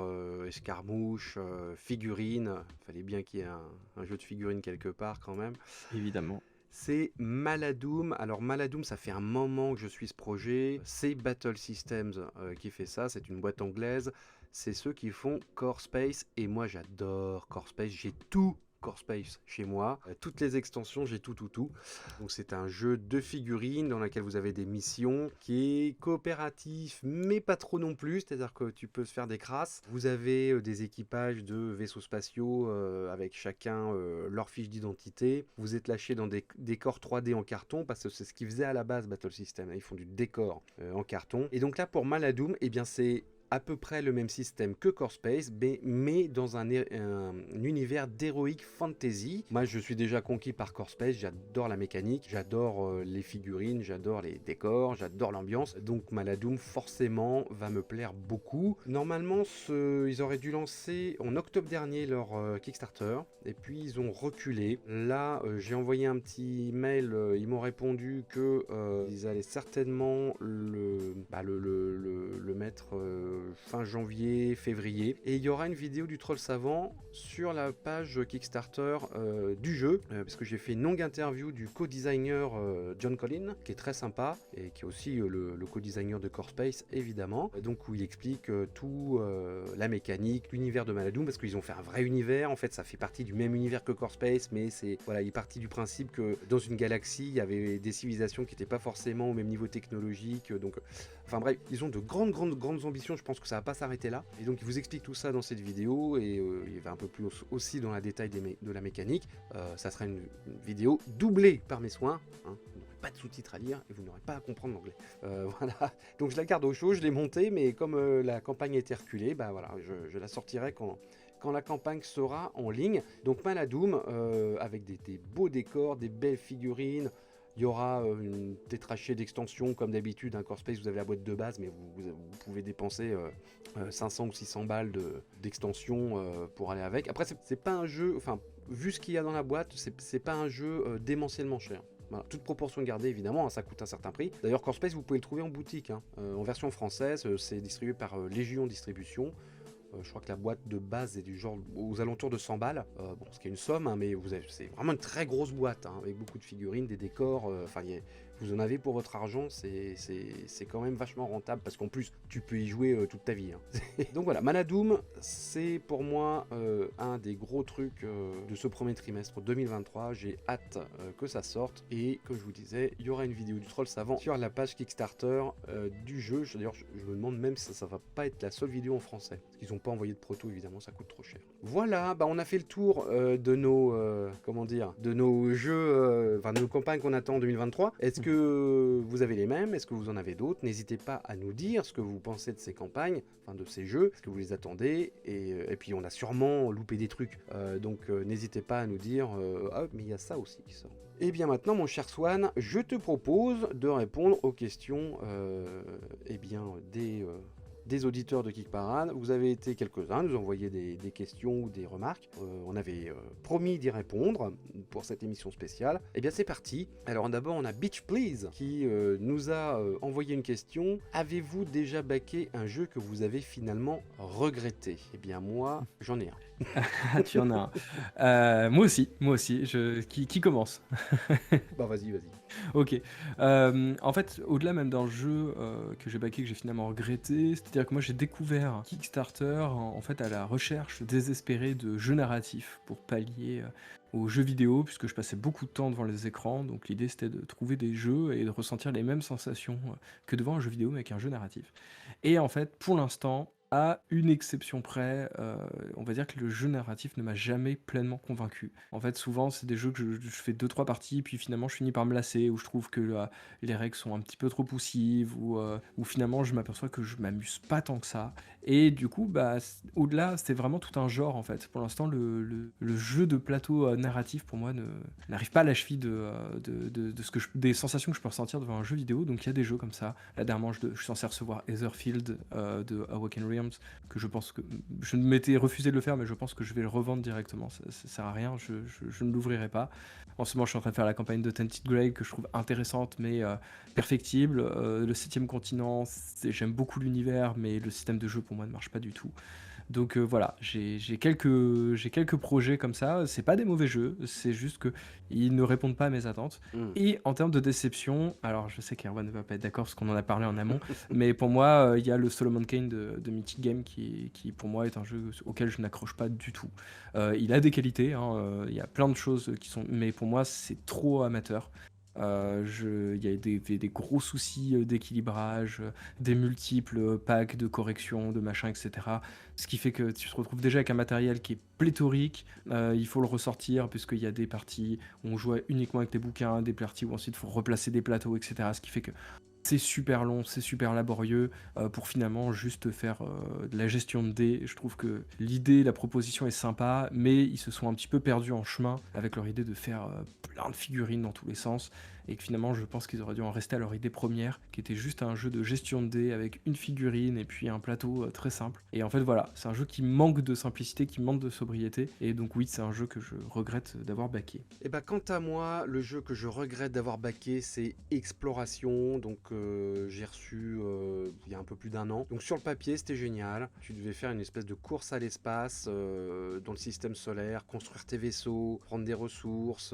escarmouche, figurine. Fallait bien qu'il y ait un jeu de figurines quelque part quand même. Évidemment. C'est Maladoom. Alors Maladoom, ça fait un moment que je suis ce projet. C'est Battle Systems qui fait ça. C'est une boîte anglaise. C'est ceux qui font Core Space. Et moi, j'adore Core Space. J'ai tout Core Space chez moi. Toutes les extensions, j'ai tout. Donc c'est un jeu de figurines dans lequel vous avez des missions, qui est coopératif, mais pas trop non plus. C'est-à-dire que tu peux se faire des crasses. Vous avez des équipages de vaisseaux spatiaux avec chacun leur fiche d'identité. Vous êtes lâché dans des décors 3D en carton, parce que c'est ce qu'ils faisaient à la base Battle System. Ils font du décor en carton. Et donc là, pour Maladoom, eh bien c'est à peu près le même système que Core Space, mais dans un univers d'heroic fantasy. Moi, je suis déjà conquis par Core Space, j'adore la mécanique, j'adore les figurines, j'adore les décors, j'adore l'ambiance. Donc Maladoom, forcément, va me plaire beaucoup. Normalement, ils auraient dû lancer en octobre dernier leur Kickstarter, et puis ils ont reculé. Là, j'ai envoyé un petit mail, ils m'ont répondu que ils allaient certainement le mettre fin janvier, février. Et il y aura une vidéo du Troll Savant sur la page Kickstarter du jeu, parce que j'ai fait une longue interview du co-designer John Collin, qui est très sympa, et qui est aussi le co-designer de Core Space, évidemment. Donc où il explique tout, la mécanique, l'univers de Maladoom, parce qu'ils ont fait un vrai univers. En fait, ça fait partie du même univers que Core Space, mais il est parti du principe que dans une galaxie, il y avait des civilisations qui n'étaient pas forcément au même niveau technologique. Donc, enfin bref, ils ont de grandes ambitions. Je pense que ça va pas s'arrêter là. Et donc, il vous explique tout ça dans cette vidéo, et il va un peu plus aussi dans la détail de la mécanique. Ça sera une vidéo doublée par mes soins, hein. Vous n'aurez pas de sous-titres à lire et vous n'aurez pas à comprendre l'anglais. Voilà. Donc, je la garde au chaud, je l'ai montée, mais comme la campagne a été reculée, bah voilà, je la sortirai quand la campagne sera en ligne. Donc Maladoom, avec des beaux décors, des belles figurines. Il y aura une tétrachée d'extensions comme d'habitude. Un Core Space, vous avez la boîte de base, mais vous pouvez dépenser 500 ou 600 balles d'extension pour aller avec. Après, c'est pas un jeu, enfin, vu ce qu'il y a dans la boîte, c'est pas un jeu démentiellement cher. Voilà, toute proportion gardée évidemment, hein, ça coûte un certain prix. D'ailleurs, Core Space, vous pouvez le trouver en boutique, hein, en version française. C'est distribué par Légion Distribution. Je crois que la boîte de base est du genre aux alentours de 100 balles. Bon, ce qui est une somme, hein, mais c'est vraiment une très grosse boîte, hein, avec beaucoup de figurines, des décors. Enfin, vous en avez pour votre argent. C'est quand même vachement rentable, parce qu'en plus, tu peux y jouer toute ta vie, hein. Donc voilà, Maladoom, c'est pour moi un des gros trucs de ce premier trimestre 2023. J'ai hâte que ça sorte. Et comme je vous disais, il y aura une vidéo du Troll Savant sur la page Kickstarter du jeu. D'ailleurs, je me demande même si ça va pas être la seule vidéo en français. Parce qu'ils ont pas envoyer de proto, évidemment, ça coûte trop cher. Voilà, bah on a fait le tour de nos, de nos jeux, enfin de nos campagnes qu'on attend en 2023. Est-ce que vous avez les mêmes? Est-ce que vous en avez d'autres? N'hésitez pas à nous dire ce que vous pensez de ces campagnes, enfin de ces jeux, est-ce que vous les attendez? Et puis on a sûrement loupé des trucs, donc n'hésitez pas à nous dire, ah mais il y a ça aussi qui sort. Et bien maintenant, mon cher Swan, je te propose de répondre aux questions des auditeurs de Geek Parade. Vous avez été quelques-uns, nous envoyer des questions ou des remarques. On avait promis d'y répondre pour cette émission spéciale. Et bien c'est parti. Alors d'abord on a Beach Please qui nous a envoyé une question. Avez-vous déjà backé un jeu que vous avez finalement regretté? Eh bien moi, j'en ai un. Ah, tu en as un. Moi aussi. Qui commence? Bah vas-y. Ok. En fait, au-delà même d'un jeu que j'ai backé, que j'ai finalement regretté, c'est-à-dire que moi j'ai découvert Kickstarter en fait à la recherche désespérée de jeux narratifs pour pallier aux jeux vidéo, puisque je passais beaucoup de temps devant les écrans. Donc l'idée c'était de trouver des jeux et de ressentir les mêmes sensations que devant un jeu vidéo mais avec un jeu narratif. Et en fait, pour l'instant, à une exception près, on va dire que le jeu narratif ne m'a jamais pleinement convaincu. En fait, souvent, c'est des jeux que je fais deux trois parties, puis finalement, je finis par me lasser, où je trouve que les règles sont un petit peu trop poussives, ou finalement, je m'aperçois que je m'amuse pas tant que ça. Et du coup, bah, au-delà, c'est vraiment tout un genre, en fait. Pour l'instant, le jeu de plateau narratif, pour moi, n'arrive pas à la cheville de des sensations que je peux ressentir devant un jeu vidéo. Donc, il y a des jeux comme ça. Là, dernièrement, je suis censé recevoir Etherfield de Awaken Realms, que je pense que je m'étais refusé de le faire, mais je pense que je vais le revendre directement. Ça sert à rien, je ne l'ouvrirai pas. En ce moment, je suis en train de faire la campagne de Tented Grey que je trouve intéressante mais perfectible. Le 7ème continent, j'aime beaucoup l'univers, mais le système de jeu pour moi ne marche pas du tout. Donc voilà, j'ai quelques projets comme ça. C'est pas des mauvais jeux, c'est juste que ils ne répondent pas à mes attentes. Et en termes de déception, alors je sais qu'Erwan ne va pas être d'accord parce qu'on en a parlé en amont, mais pour moi, il y a le Solomon Kane de Mythic Game qui pour moi est un jeu auquel je n'accroche pas du tout. Il a des qualités, hein, il y a plein de choses qui sont, mais pour moi c'est trop amateur. Il y a des gros soucis d'équilibrage, des multiples packs de correction, de machin, etc. Ce qui fait que tu te retrouves déjà avec un matériel qui est pléthorique. Il faut le ressortir puisqu'il y a des parties où on jouait uniquement avec des bouquins, des parties où ensuite il faut replacer des plateaux, etc. Ce qui fait que c'est super long, c'est super laborieux pour finalement juste faire de la gestion de dés. Je trouve que l'idée, la proposition est sympa, mais ils se sont un petit peu perdus en chemin avec leur idée de faire plein de figurines dans tous les sens. Et que finalement, je pense qu'ils auraient dû en rester à leur idée première, qui était juste un jeu de gestion de dés avec une figurine et puis un plateau très simple. Et en fait, voilà, c'est un jeu qui manque de simplicité, qui manque de sobriété. Et donc oui, c'est un jeu que je regrette d'avoir backé. Et bah quant à moi, le jeu que je regrette d'avoir backé, c'est Exploration. Donc j'ai reçu il y a un peu plus d'un an. Donc sur le papier, c'était génial. Tu devais faire une espèce de course à l'espace dans le système solaire, construire tes vaisseaux, prendre des ressources,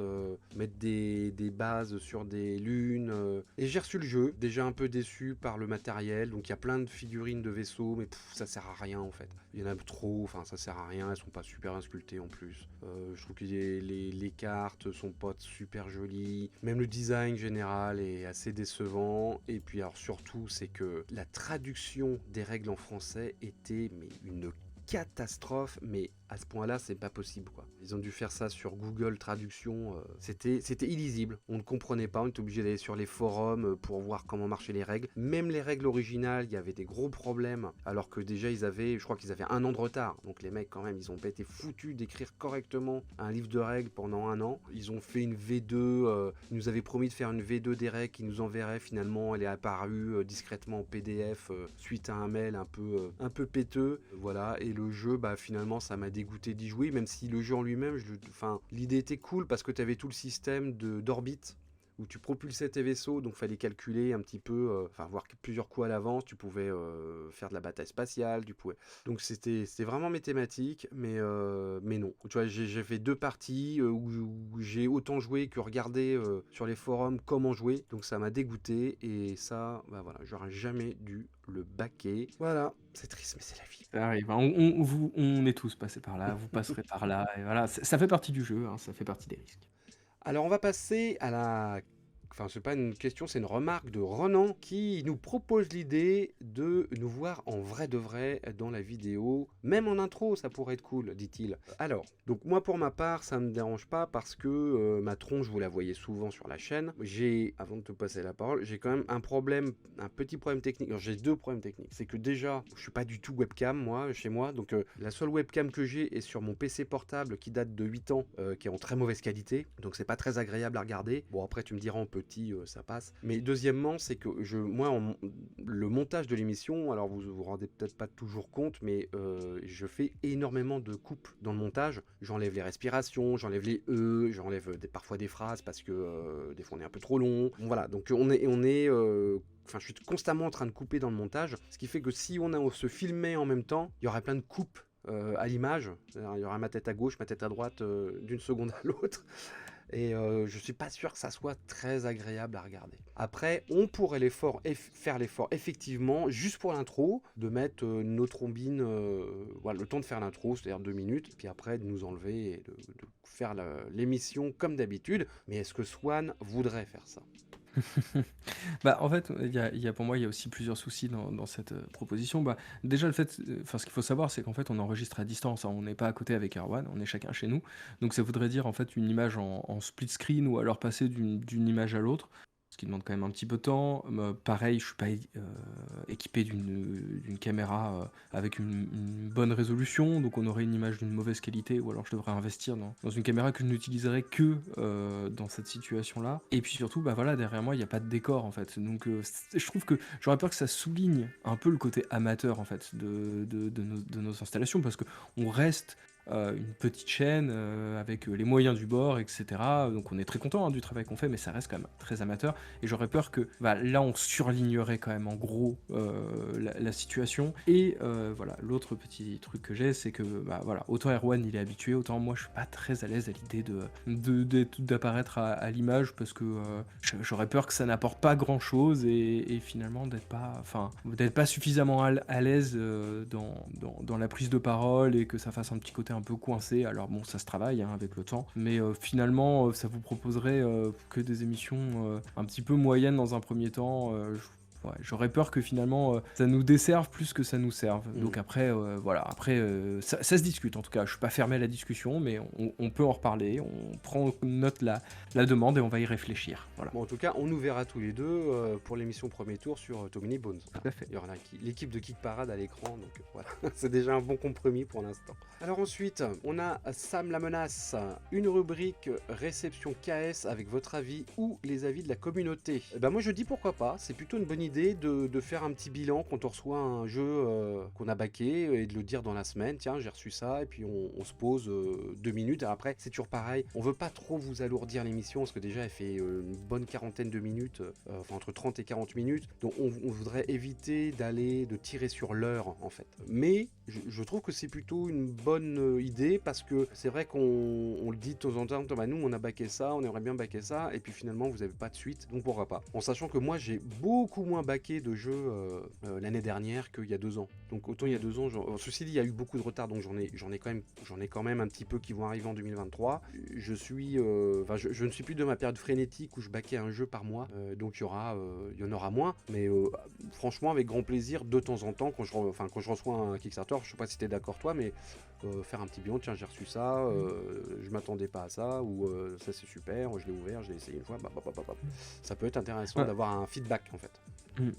mettre des bases sur des lunes. Et j'ai reçu le jeu, déjà un peu déçu par le matériel. Donc il y a plein de figurines de vaisseaux, mais ça sert à rien en fait. Il y en a trop, enfin ça sert à rien, elles sont pas super insculptées en plus. Je trouve que les cartes sont pas super jolies. Même le design général est assez décevant. Et puis alors surtout, c'est que la traduction des règles en français était une catastrophe, mais à ce point-là, c'est pas possible, quoi. Ils ont dû faire ça sur Google Traduction, c'était illisible. On ne comprenait pas, on était obligé d'aller sur les forums pour voir comment marchaient les règles. Même les règles originales, il y avait des gros problèmes, alors que déjà je crois qu'ils avaient 1 an de retard. Donc les mecs, quand même, ils ont pas été foutus d'écrire correctement un livre de règles pendant 1 an. Ils ont fait une V2, ils nous avaient promis de faire une V2 des règles qu'ils nous enverraient. Finalement, elle est apparue discrètement en PDF suite à un mail un peu péteux. Voilà, et le jeu, bah finalement, ça m'a dégoûté d'y jouer, même si le jeu en lui-même, l'idée était cool parce que tu avais tout le système d'orbite où tu propulsais tes vaisseaux, donc fallait calculer un petit peu, voir plusieurs coups à l'avance, tu pouvais faire de la bataille spatiale, donc c'était vraiment mes thématiques, mais non. Tu vois, j'ai fait 2 parties où j'ai autant joué que regardé sur les forums comment jouer, donc ça m'a dégoûté, et ça, bah voilà, j'aurais jamais dû le baquer. Voilà, c'est triste, mais c'est la vie. Ça arrive, hein. On est tous passés par là, vous passerez par là, et voilà, ça fait partie du jeu, hein, ça fait partie des risques. Alors on va passer à la enfin c'est pas une question, c'est une remarque de Renan qui nous propose l'idée de nous voir en vrai de vrai dans la vidéo, même en intro, ça pourrait être cool, dit-il. Alors, donc moi pour ma part, ça me dérange pas parce que ma tronche, vous la voyez souvent sur la chaîne. Avant de te passer la parole, j'ai quand même un petit problème technique. Alors, j'ai deux problèmes techniques. C'est que déjà, je suis pas du tout webcam, moi, chez moi. Donc, la seule webcam que j'ai est sur mon PC portable qui date de 8 ans, qui est en très mauvaise qualité. Donc, c'est pas très agréable à regarder. Bon, après, tu me diras en petit, ça passe. Mais deuxièmement, c'est que le montage de l'émission, alors vous vous rendez peut-être pas toujours compte, mais je fais énormément de coupes dans le montage. J'enlève les respirations, j'enlève les j'enlève parfois des phrases parce que des fois on est un peu trop long. Bon, voilà, donc je suis constamment en train de couper dans le montage, ce qui fait que si on se filmait en même temps, il y aurait plein de coupes à l'image. Il y aura ma tête à gauche, ma tête à droite d'une seconde à l'autre. Et je suis pas sûr que ça soit très agréable à regarder. Après, on pourrait faire l'effort effectivement, juste pour l'intro, de mettre nos trombines, voilà, le temps de faire l'intro, c'est-à-dire 2 minutes, puis après de nous enlever et de faire l'émission comme d'habitude. Mais est-ce que Swan voudrait faire ça? Bah, en fait, pour moi, il y a aussi plusieurs soucis dans cette proposition. Bah, déjà, enfin, ce qu'il faut savoir, c'est qu'en fait, on enregistre à distance, hein. On n'est pas à côté avec Erwan, on est chacun chez nous. Donc, ça voudrait dire en fait une image en split screen ou alors passer d'une image à l'autre, ce qui demande quand même un petit peu de temps. Pareil, je suis pas équipé d'une caméra avec une bonne résolution, donc on aurait une image d'une mauvaise qualité, ou alors je devrais investir dans une caméra que je n'utiliserai que dans cette situation-là. Et puis surtout, bah voilà, derrière moi, il n'y a pas de décor en fait. Donc je trouve que j'aurais peur que ça souligne un peu le côté amateur en fait de nos installations, parce que on reste une petite chaîne avec les moyens du bord, etc. Donc on est très content du travail qu'on fait, mais ça reste quand même très amateur. Et j'aurais peur que là, on surlignerait quand même en gros la situation. Et voilà, l'autre petit truc que j'ai, c'est que voilà, autant Erwan il est habitué, autant moi je suis pas très à l'aise à l'idée d'apparaître à l'image, parce que j'aurais peur que ça n'apporte pas grand chose et finalement d'être pas suffisamment à l'aise dans la prise de parole, et que ça fasse un petit côté un peu coincé. Alors bon, ça se travaille hein, avec le temps, mais finalement ça vous proposerait que des émissions un petit peu moyennes dans un premier temps. Ouais, j'aurais peur que finalement ça nous desserve plus que ça nous serve. Donc après, voilà, ça se discute en tout cas. Je suis pas fermé à la discussion, mais on peut en reparler. On prend note la demande et on va y réfléchir. Voilà. Bon, en tout cas, on nous verra tous les deux pour l'émission Premier Tour sur Tomini Bones. Tout à fait. Il y aura l'équipe de Kick Parade à l'écran, donc voilà, c'est déjà un bon compromis pour l'instant. Alors ensuite, on a Sam la menace, une rubrique réception KS avec votre avis ou les avis de la communauté. Moi je dis pourquoi pas, c'est plutôt une bonne idée de faire un petit bilan quand on reçoit un jeu qu'on a backé et de le dire dans la semaine, tiens j'ai reçu ça, et puis on se pose 2 minutes, et après c'est toujours pareil, on veut pas trop vous alourdir l'émission parce que déjà elle fait une bonne quarantaine de minutes, enfin entre 30 et 40 minutes, donc on voudrait éviter de tirer sur l'heure en fait. Mais je trouve que c'est plutôt une bonne idée, parce que c'est vrai qu'on le dit de temps en temps, nous on a backé ça, on aimerait bien backer ça, et puis finalement vous avez pas de suite, donc pourquoi pas. En sachant que moi j'ai beaucoup moins backé de jeux l'année dernière qu'il y a 2 ans. Donc autant il y a 2 ans, ceci dit il y a eu beaucoup de retard, donc j'en ai quand même un petit peu qui vont arriver en 2023. Je ne suis plus de ma période frénétique où je backais un jeu par mois, donc il y en aura moins, mais franchement avec grand plaisir de temps en temps quand je reçois un Kickstarter. Je sais pas si t'es d'accord toi, mais faire un petit bilan, tiens j'ai reçu ça, je m'attendais pas à ça, ou ça c'est super, je l'ai ouvert, je l'ai essayé une fois, ça peut être intéressant d'avoir un feedback en fait.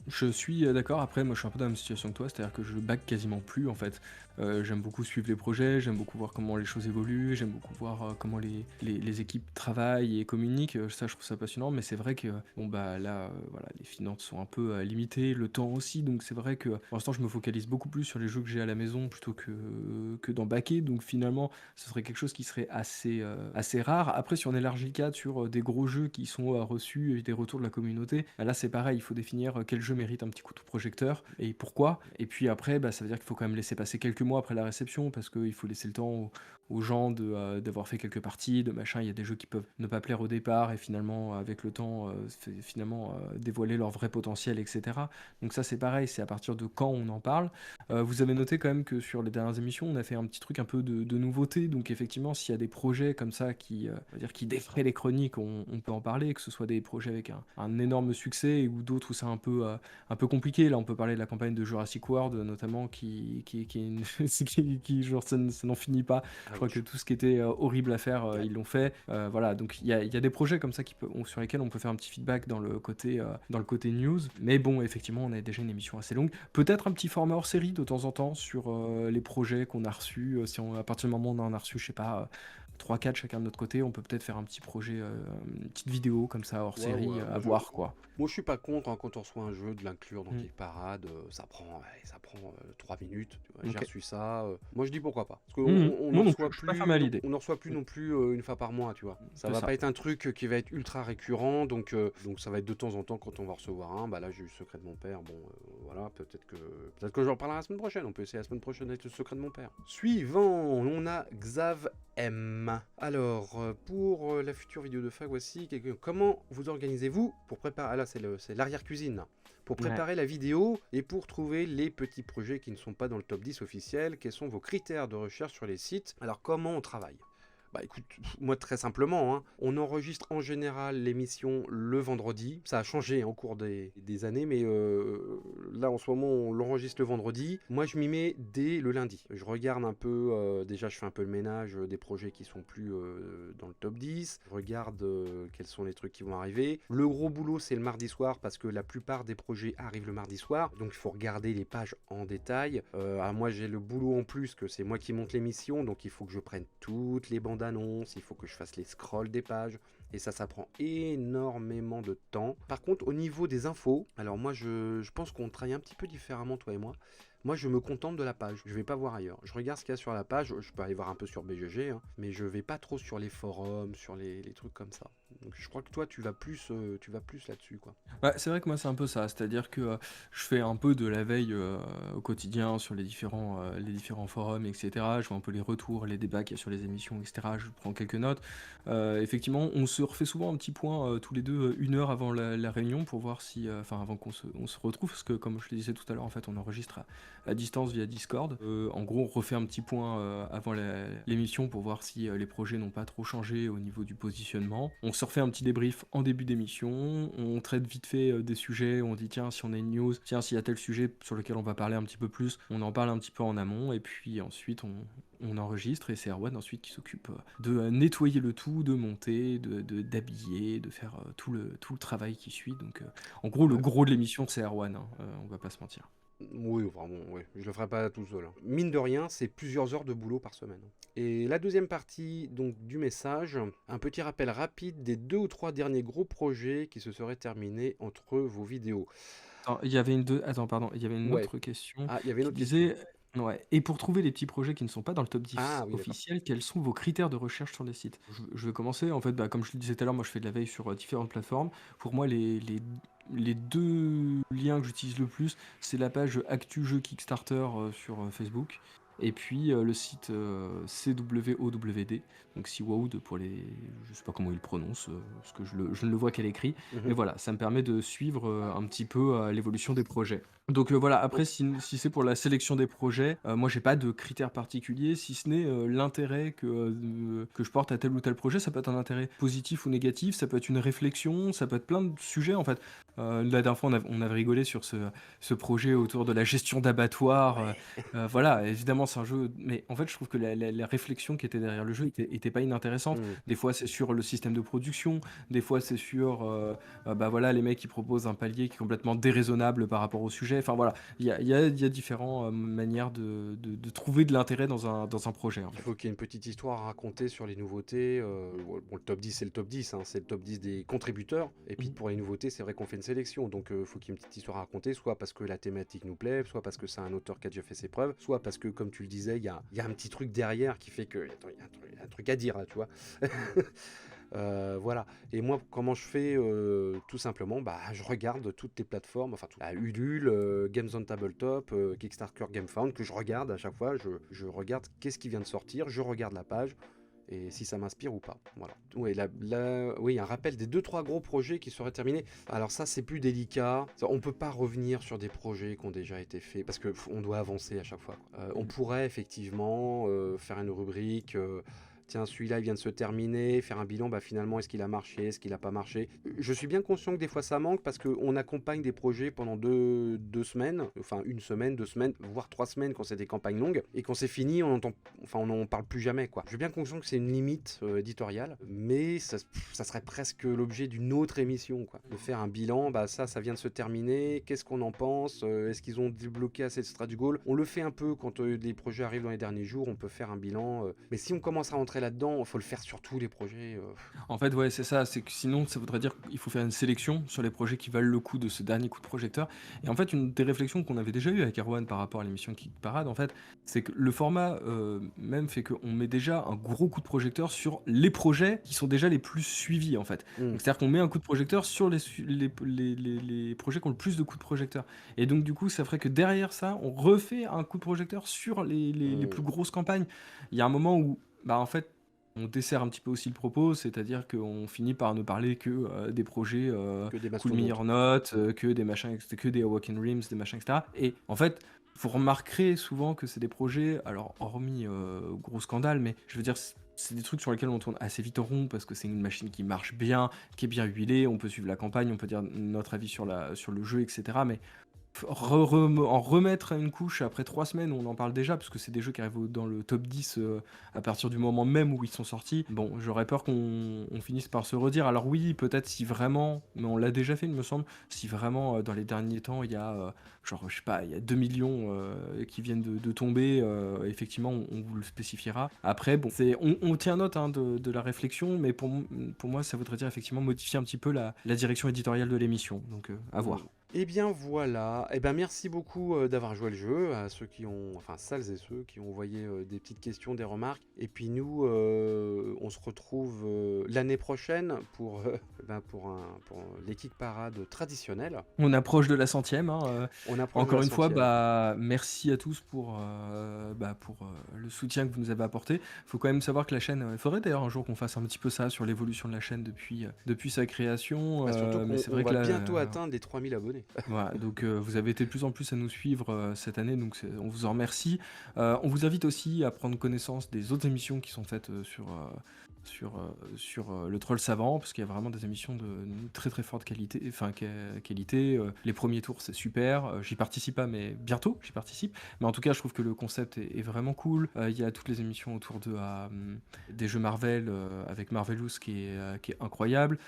Je suis d'accord. Après moi je suis un peu dans la même situation que toi, c'est-à-dire que je back quasiment plus en fait. J'aime beaucoup suivre les projets, j'aime beaucoup voir comment les choses évoluent, j'aime beaucoup voir comment les équipes travaillent et communiquent. Ça je trouve ça passionnant, mais c'est vrai que voilà, les finances sont un peu limitées, le temps aussi, donc c'est vrai que pour l'instant je me focalise beaucoup plus sur les jeux que j'ai à la maison plutôt que d'en backer, donc finalement ce serait quelque chose qui serait assez rare. Après si on élargit le cadre sur des gros jeux qui sont reçus et des retours de la communauté, là c'est pareil, il faut définir quel jeu mérite un petit coup de projecteur et pourquoi. Et puis après, bah, ça veut dire qu'il faut quand même laisser passer quelques mois après la réception parce qu'il faut laisser le temps aux gens d'avoir fait quelques parties, de machin. Il y a des jeux qui peuvent ne pas plaire au départ et finalement, avec le temps, finalement dévoiler leur vrai potentiel, etc. Donc ça, c'est pareil, c'est à partir de quand on en parle. Vous avez noté quand même que sur les dernières émissions, on a fait un petit truc un peu de nouveauté. Donc effectivement, s'il y a des projets comme ça on va dire qui défraient les chroniques, on peut en parler, que ce soit des projets avec un énorme succès ou d'autres où c'est un peu compliqué. Là, on peut parler de la campagne de Jurassic World, notamment, qui est genre, ça n'en finit pas. Je crois que tout ce qui était horrible à faire, ils l'ont fait. Voilà, donc il y a des projets comme ça sur lesquels on peut faire un petit feedback dans le côté news. Mais bon, effectivement, on a déjà une émission assez longue. Peut-être un petit format hors série de temps en temps sur les projets qu'on a reçus. À partir du moment où on en a reçu, je sais pas, 3-4 chacun de notre côté, on peut peut-être faire un petit projet, une petite vidéo comme ça hors série à voir, quoi. Moi, je suis pas contre hein, quand on reçoit un jeu de l'inclure dans Geek Parade. Ça prend 3 minutes. Tu vois, j'ai reçu ça. Moi, je dis pourquoi pas. Parce qu'on ne reçoit plus non plus une fois par mois, tu vois. Ça va pas être un truc qui va être ultra récurrent. Donc ça va être de temps en temps quand on va recevoir un. Bah là, j'ai eu le secret de mon père. Bon, voilà, peut-être que j'en parlerai la semaine prochaine. On peut essayer la semaine prochaine avec le secret de mon père. Suivant, on a Xav M. Alors, pour la future vidéo de Fag, voici comment vous organisez-vous pour préparer... Ah là, c'est l'arrière-cuisine. Pour préparer la vidéo et pour trouver les petits projets qui ne sont pas dans le top 10 officiel, quels sont vos critères de recherche sur les sites? Alors, comment on travaille? Bah écoute, moi très simplement, hein, on enregistre en général l'émission le vendredi. Ça a changé en cours des années, mais là en ce moment on l'enregistre le vendredi. Moi je m'y mets dès le lundi. Je regarde un peu, déjà je fais un peu le ménage des projets qui sont plus dans le top 10. Je regarde quels sont les trucs qui vont arriver. Le gros boulot c'est le mardi soir parce que la plupart des projets arrivent le mardi soir. Donc il faut regarder les pages en détail. Moi j'ai le boulot en plus que c'est moi qui monte l'émission, donc il faut que je prenne toutes les bandes annonces, il faut que je fasse les scrolls des pages et ça prend énormément de temps. Par contre au niveau des infos, alors moi je pense qu'on travaille un petit peu différemment toi et moi. Moi je me contente de la page, je vais pas voir ailleurs. Je regarde ce qu'il y a sur la page, je peux aller voir un peu sur BGG, hein, mais je vais pas trop sur les forums, sur les trucs comme ça. Donc je crois que toi tu vas plus là-dessus quoi. Bah, c'est vrai que moi c'est un peu ça, c'est-à-dire que je fais un peu de la veille au quotidien sur les différents forums, etc. Je vois un peu les retours, les débats qu'il y a sur les émissions, etc. Je prends quelques notes. Effectivement, on se refait souvent un petit point tous les deux, 1 heure avant la réunion pour voir si, avant qu'on se retrouve, parce que comme je le disais tout à l'heure, en fait, on enregistre à distance via Discord. En gros, on refait un petit point avant l'émission pour voir si les projets n'ont pas trop changé au niveau du positionnement. On se refait un petit débrief en début d'émission, on traite vite fait des sujets, on dit tiens si on a une news, tiens s'il y a tel sujet sur lequel on va parler un petit peu plus, on en parle un petit peu en amont et puis ensuite on enregistre et c'est Erwan ensuite qui s'occupe de nettoyer le tout, de monter, d'habiller, de faire tout le travail qui suit. Donc en gros le gros de l'émission c'est Erwan, hein, on va pas se mentir. Oui, vraiment, oui. Je le ferai pas tout seul. Hein. Mine de rien, c'est plusieurs heures de boulot par semaine. Et la deuxième partie donc du message, un petit rappel rapide des 2 ou 3 derniers gros projets qui se seraient terminés entre vos vidéos. Attends, il y avait une autre question il y avait une qui autre disait ouais, et pour trouver les petits projets qui ne sont pas dans le top 10 oui, officiel, quels sont vos critères de recherche sur les sites? Je vais commencer. En fait, comme je le disais tout à l'heure, moi je fais de la veille sur différentes plateformes. Pour moi, les 2 liens que j'utilise le plus, c'est la page Actu Jeux Kickstarter sur Facebook. Et puis le site CWOWD, donc CWOWD pour les. Je sais pas comment il le prononce, parce que je ne le vois qu'à l'écrit. Mais voilà, ça me permet de suivre un petit peu l'évolution des projets. Donc voilà, après, si c'est pour la sélection des projets, moi j'ai pas de critères particuliers, si ce n'est l'intérêt que je porte à tel ou tel projet. Ça peut être un intérêt positif ou négatif, ça peut être une réflexion, ça peut être plein de sujets en fait. La dernière fois, on avait rigolé sur ce projet autour de la gestion d'abattoir. Voilà, évidemment, c'est un jeu, mais en fait, je trouve que la réflexion qui était derrière le jeu était pas inintéressante. Des fois, c'est sur le système de production, des fois, c'est sur voilà, les mecs qui proposent un palier qui est complètement déraisonnable par rapport au sujet. Enfin voilà, il y a différentes manières de trouver de l'intérêt dans un projet. En Il fait. faut qu'il y ait une petite histoire à raconter sur les nouveautés. Bon, le top 10, c'est le top 10, hein, c'est le top 10 des contributeurs. Et puis pour les nouveautés, c'est vrai qu'on fait une sélection. Donc il faut qu'il y ait une petite histoire à raconter, soit parce que la thématique nous plaît, soit parce que c'est un auteur qui a déjà fait ses preuves, soit parce que, comme tu le disais, il y a un petit truc derrière qui fait qu'il y a un truc à dire, là, tu vois. Voilà. Et moi, comment je fais tout simplement, bah, je regarde toutes les plateformes, enfin, Ulule, Games on Tabletop, Kickstarter, GameFound, que je regarde à chaque fois. Je regarde qu'est-ce qui vient de sortir, je regarde la page et si ça m'inspire ou pas. Voilà. Oui, oui, un rappel des 2-3 gros projets qui seraient terminés. Alors ça, c'est plus délicat. On peut pas revenir sur des projets qui ont déjà été faits parce que on doit avancer à chaque fois, quoi. On pourrait effectivement faire une rubrique. Tiens, celui-là, il vient de se terminer, faire un bilan, bah finalement, est-ce qu'il a marché, est-ce qu'il n'a pas marché. Je suis bien conscient que des fois ça manque parce qu'on accompagne des projets pendant deux semaines, enfin une semaine, 2 semaines, voire 3 semaines quand c'est des campagnes longues, et quand c'est fini, on n'en parle plus jamais, quoi. Je suis bien conscient que c'est une limite éditoriale, mais ça serait presque l'objet d'une autre émission, quoi. De faire un bilan, bah ça vient de se terminer, qu'est-ce qu'on en pense, est-ce qu'ils ont débloqué assez de stretch goals. On le fait un peu quand les projets arrivent dans les derniers jours, on peut faire un bilan, mais si on commence à rentrer là-dedans, il faut le faire sur tous les projets. En fait, ouais, c'est ça. C'est que sinon, ça voudrait dire qu'il faut faire une sélection sur les projets qui valent le coup de ce dernier coup de projecteur. Et en fait, une des réflexions qu'on avait déjà eues avec Erwan par rapport à l'émission Kick Parade, en fait, c'est que le format même fait qu'on met déjà un gros coup de projecteur sur les projets qui sont déjà les plus suivis, en fait. Mm. Donc, c'est-à-dire qu'on met un coup de projecteur sur les projets qui ont le plus de coups de projecteur. Et donc, du coup, ça ferait que derrière ça, on refait un coup de projecteur sur les plus grosses campagnes. Il y a un moment où, bah, en fait, on dessert un petit peu aussi le propos, c'est-à-dire qu'on finit par ne parler que des projets Que des cool mastodontes. meilleure note, que des machins, que des Awaken Realms, des machins, etc. Et en fait, vous remarquerez souvent que c'est des projets, alors hormis gros scandale, mais je veux dire, c'est des trucs sur lesquels on tourne assez vite en rond parce que c'est une machine qui marche bien, qui est bien huilée, on peut suivre la campagne, on peut dire notre avis sur le jeu, etc. Mais en remettre une couche après 3 semaines où on en parle déjà, parce que c'est des jeux qui arrivent dans le top 10 à partir du moment même où ils sont sortis. Bon, j'aurais peur qu'on finisse par se redire. Alors oui, peut-être si vraiment, mais on l'a déjà fait, il me semble, si vraiment dans les derniers temps, il y a, genre, je sais pas, il y a 2 millions qui viennent de tomber, effectivement, on vous le spécifiera. Après, bon, on tient note hein, de la réflexion, mais pour moi, ça voudrait dire effectivement modifier un petit peu la direction éditoriale de l'émission. Donc, à voir. Eh bien voilà, eh ben merci beaucoup d'avoir joué le jeu, à ceux qui ont, enfin celles et ceux qui ont envoyé des petites questions, des remarques. Et puis nous, on se retrouve l'année prochaine pour l'équipe parade traditionnelle. On approche de la centième. Hein, On approche de encore la une fois, centième. bah, merci à tous pour le soutien que vous nous avez apporté. Il faut quand même savoir que la chaîne, il faudrait d'ailleurs un jour qu'on fasse un petit peu ça sur l'évolution de la chaîne depuis sa création. Bah, surtout Mais qu'on c'est vrai on que va là, bientôt atteindre les 3000 abonnés. voilà, donc vous avez été de plus en plus à nous suivre cette année, donc on vous en remercie. On vous invite aussi à prendre connaissance des autres émissions qui sont faites sur le Troll Savant, parce qu'il y a vraiment des émissions de très très forte qualité. Qualité. Les premiers tours, c'est super. J'y participe pas, mais bientôt, j'y participe. Mais en tout cas, je trouve que le concept est vraiment cool. Il y a toutes les émissions autour des jeux Marvel avec Marvelous qui est incroyable.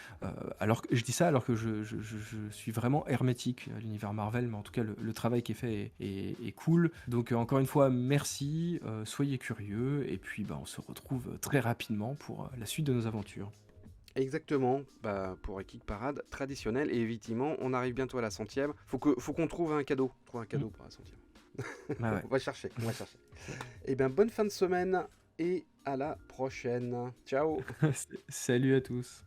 Je dis ça alors que je suis vraiment hermétique à l'univers Marvel, mais en tout cas, le travail qui est fait est cool. Donc, encore une fois, merci, soyez curieux, et puis bah, on se retrouve très rapidement pour la suite de nos aventures. Exactement, bah, pour Geek Parade traditionnelle. Et effectivement, on arrive bientôt à la centième. Faut qu'on trouve un cadeau. Pour la centième. Ah ouais. On va chercher. Et bien, bonne fin de semaine et à la prochaine. Ciao. Salut à tous.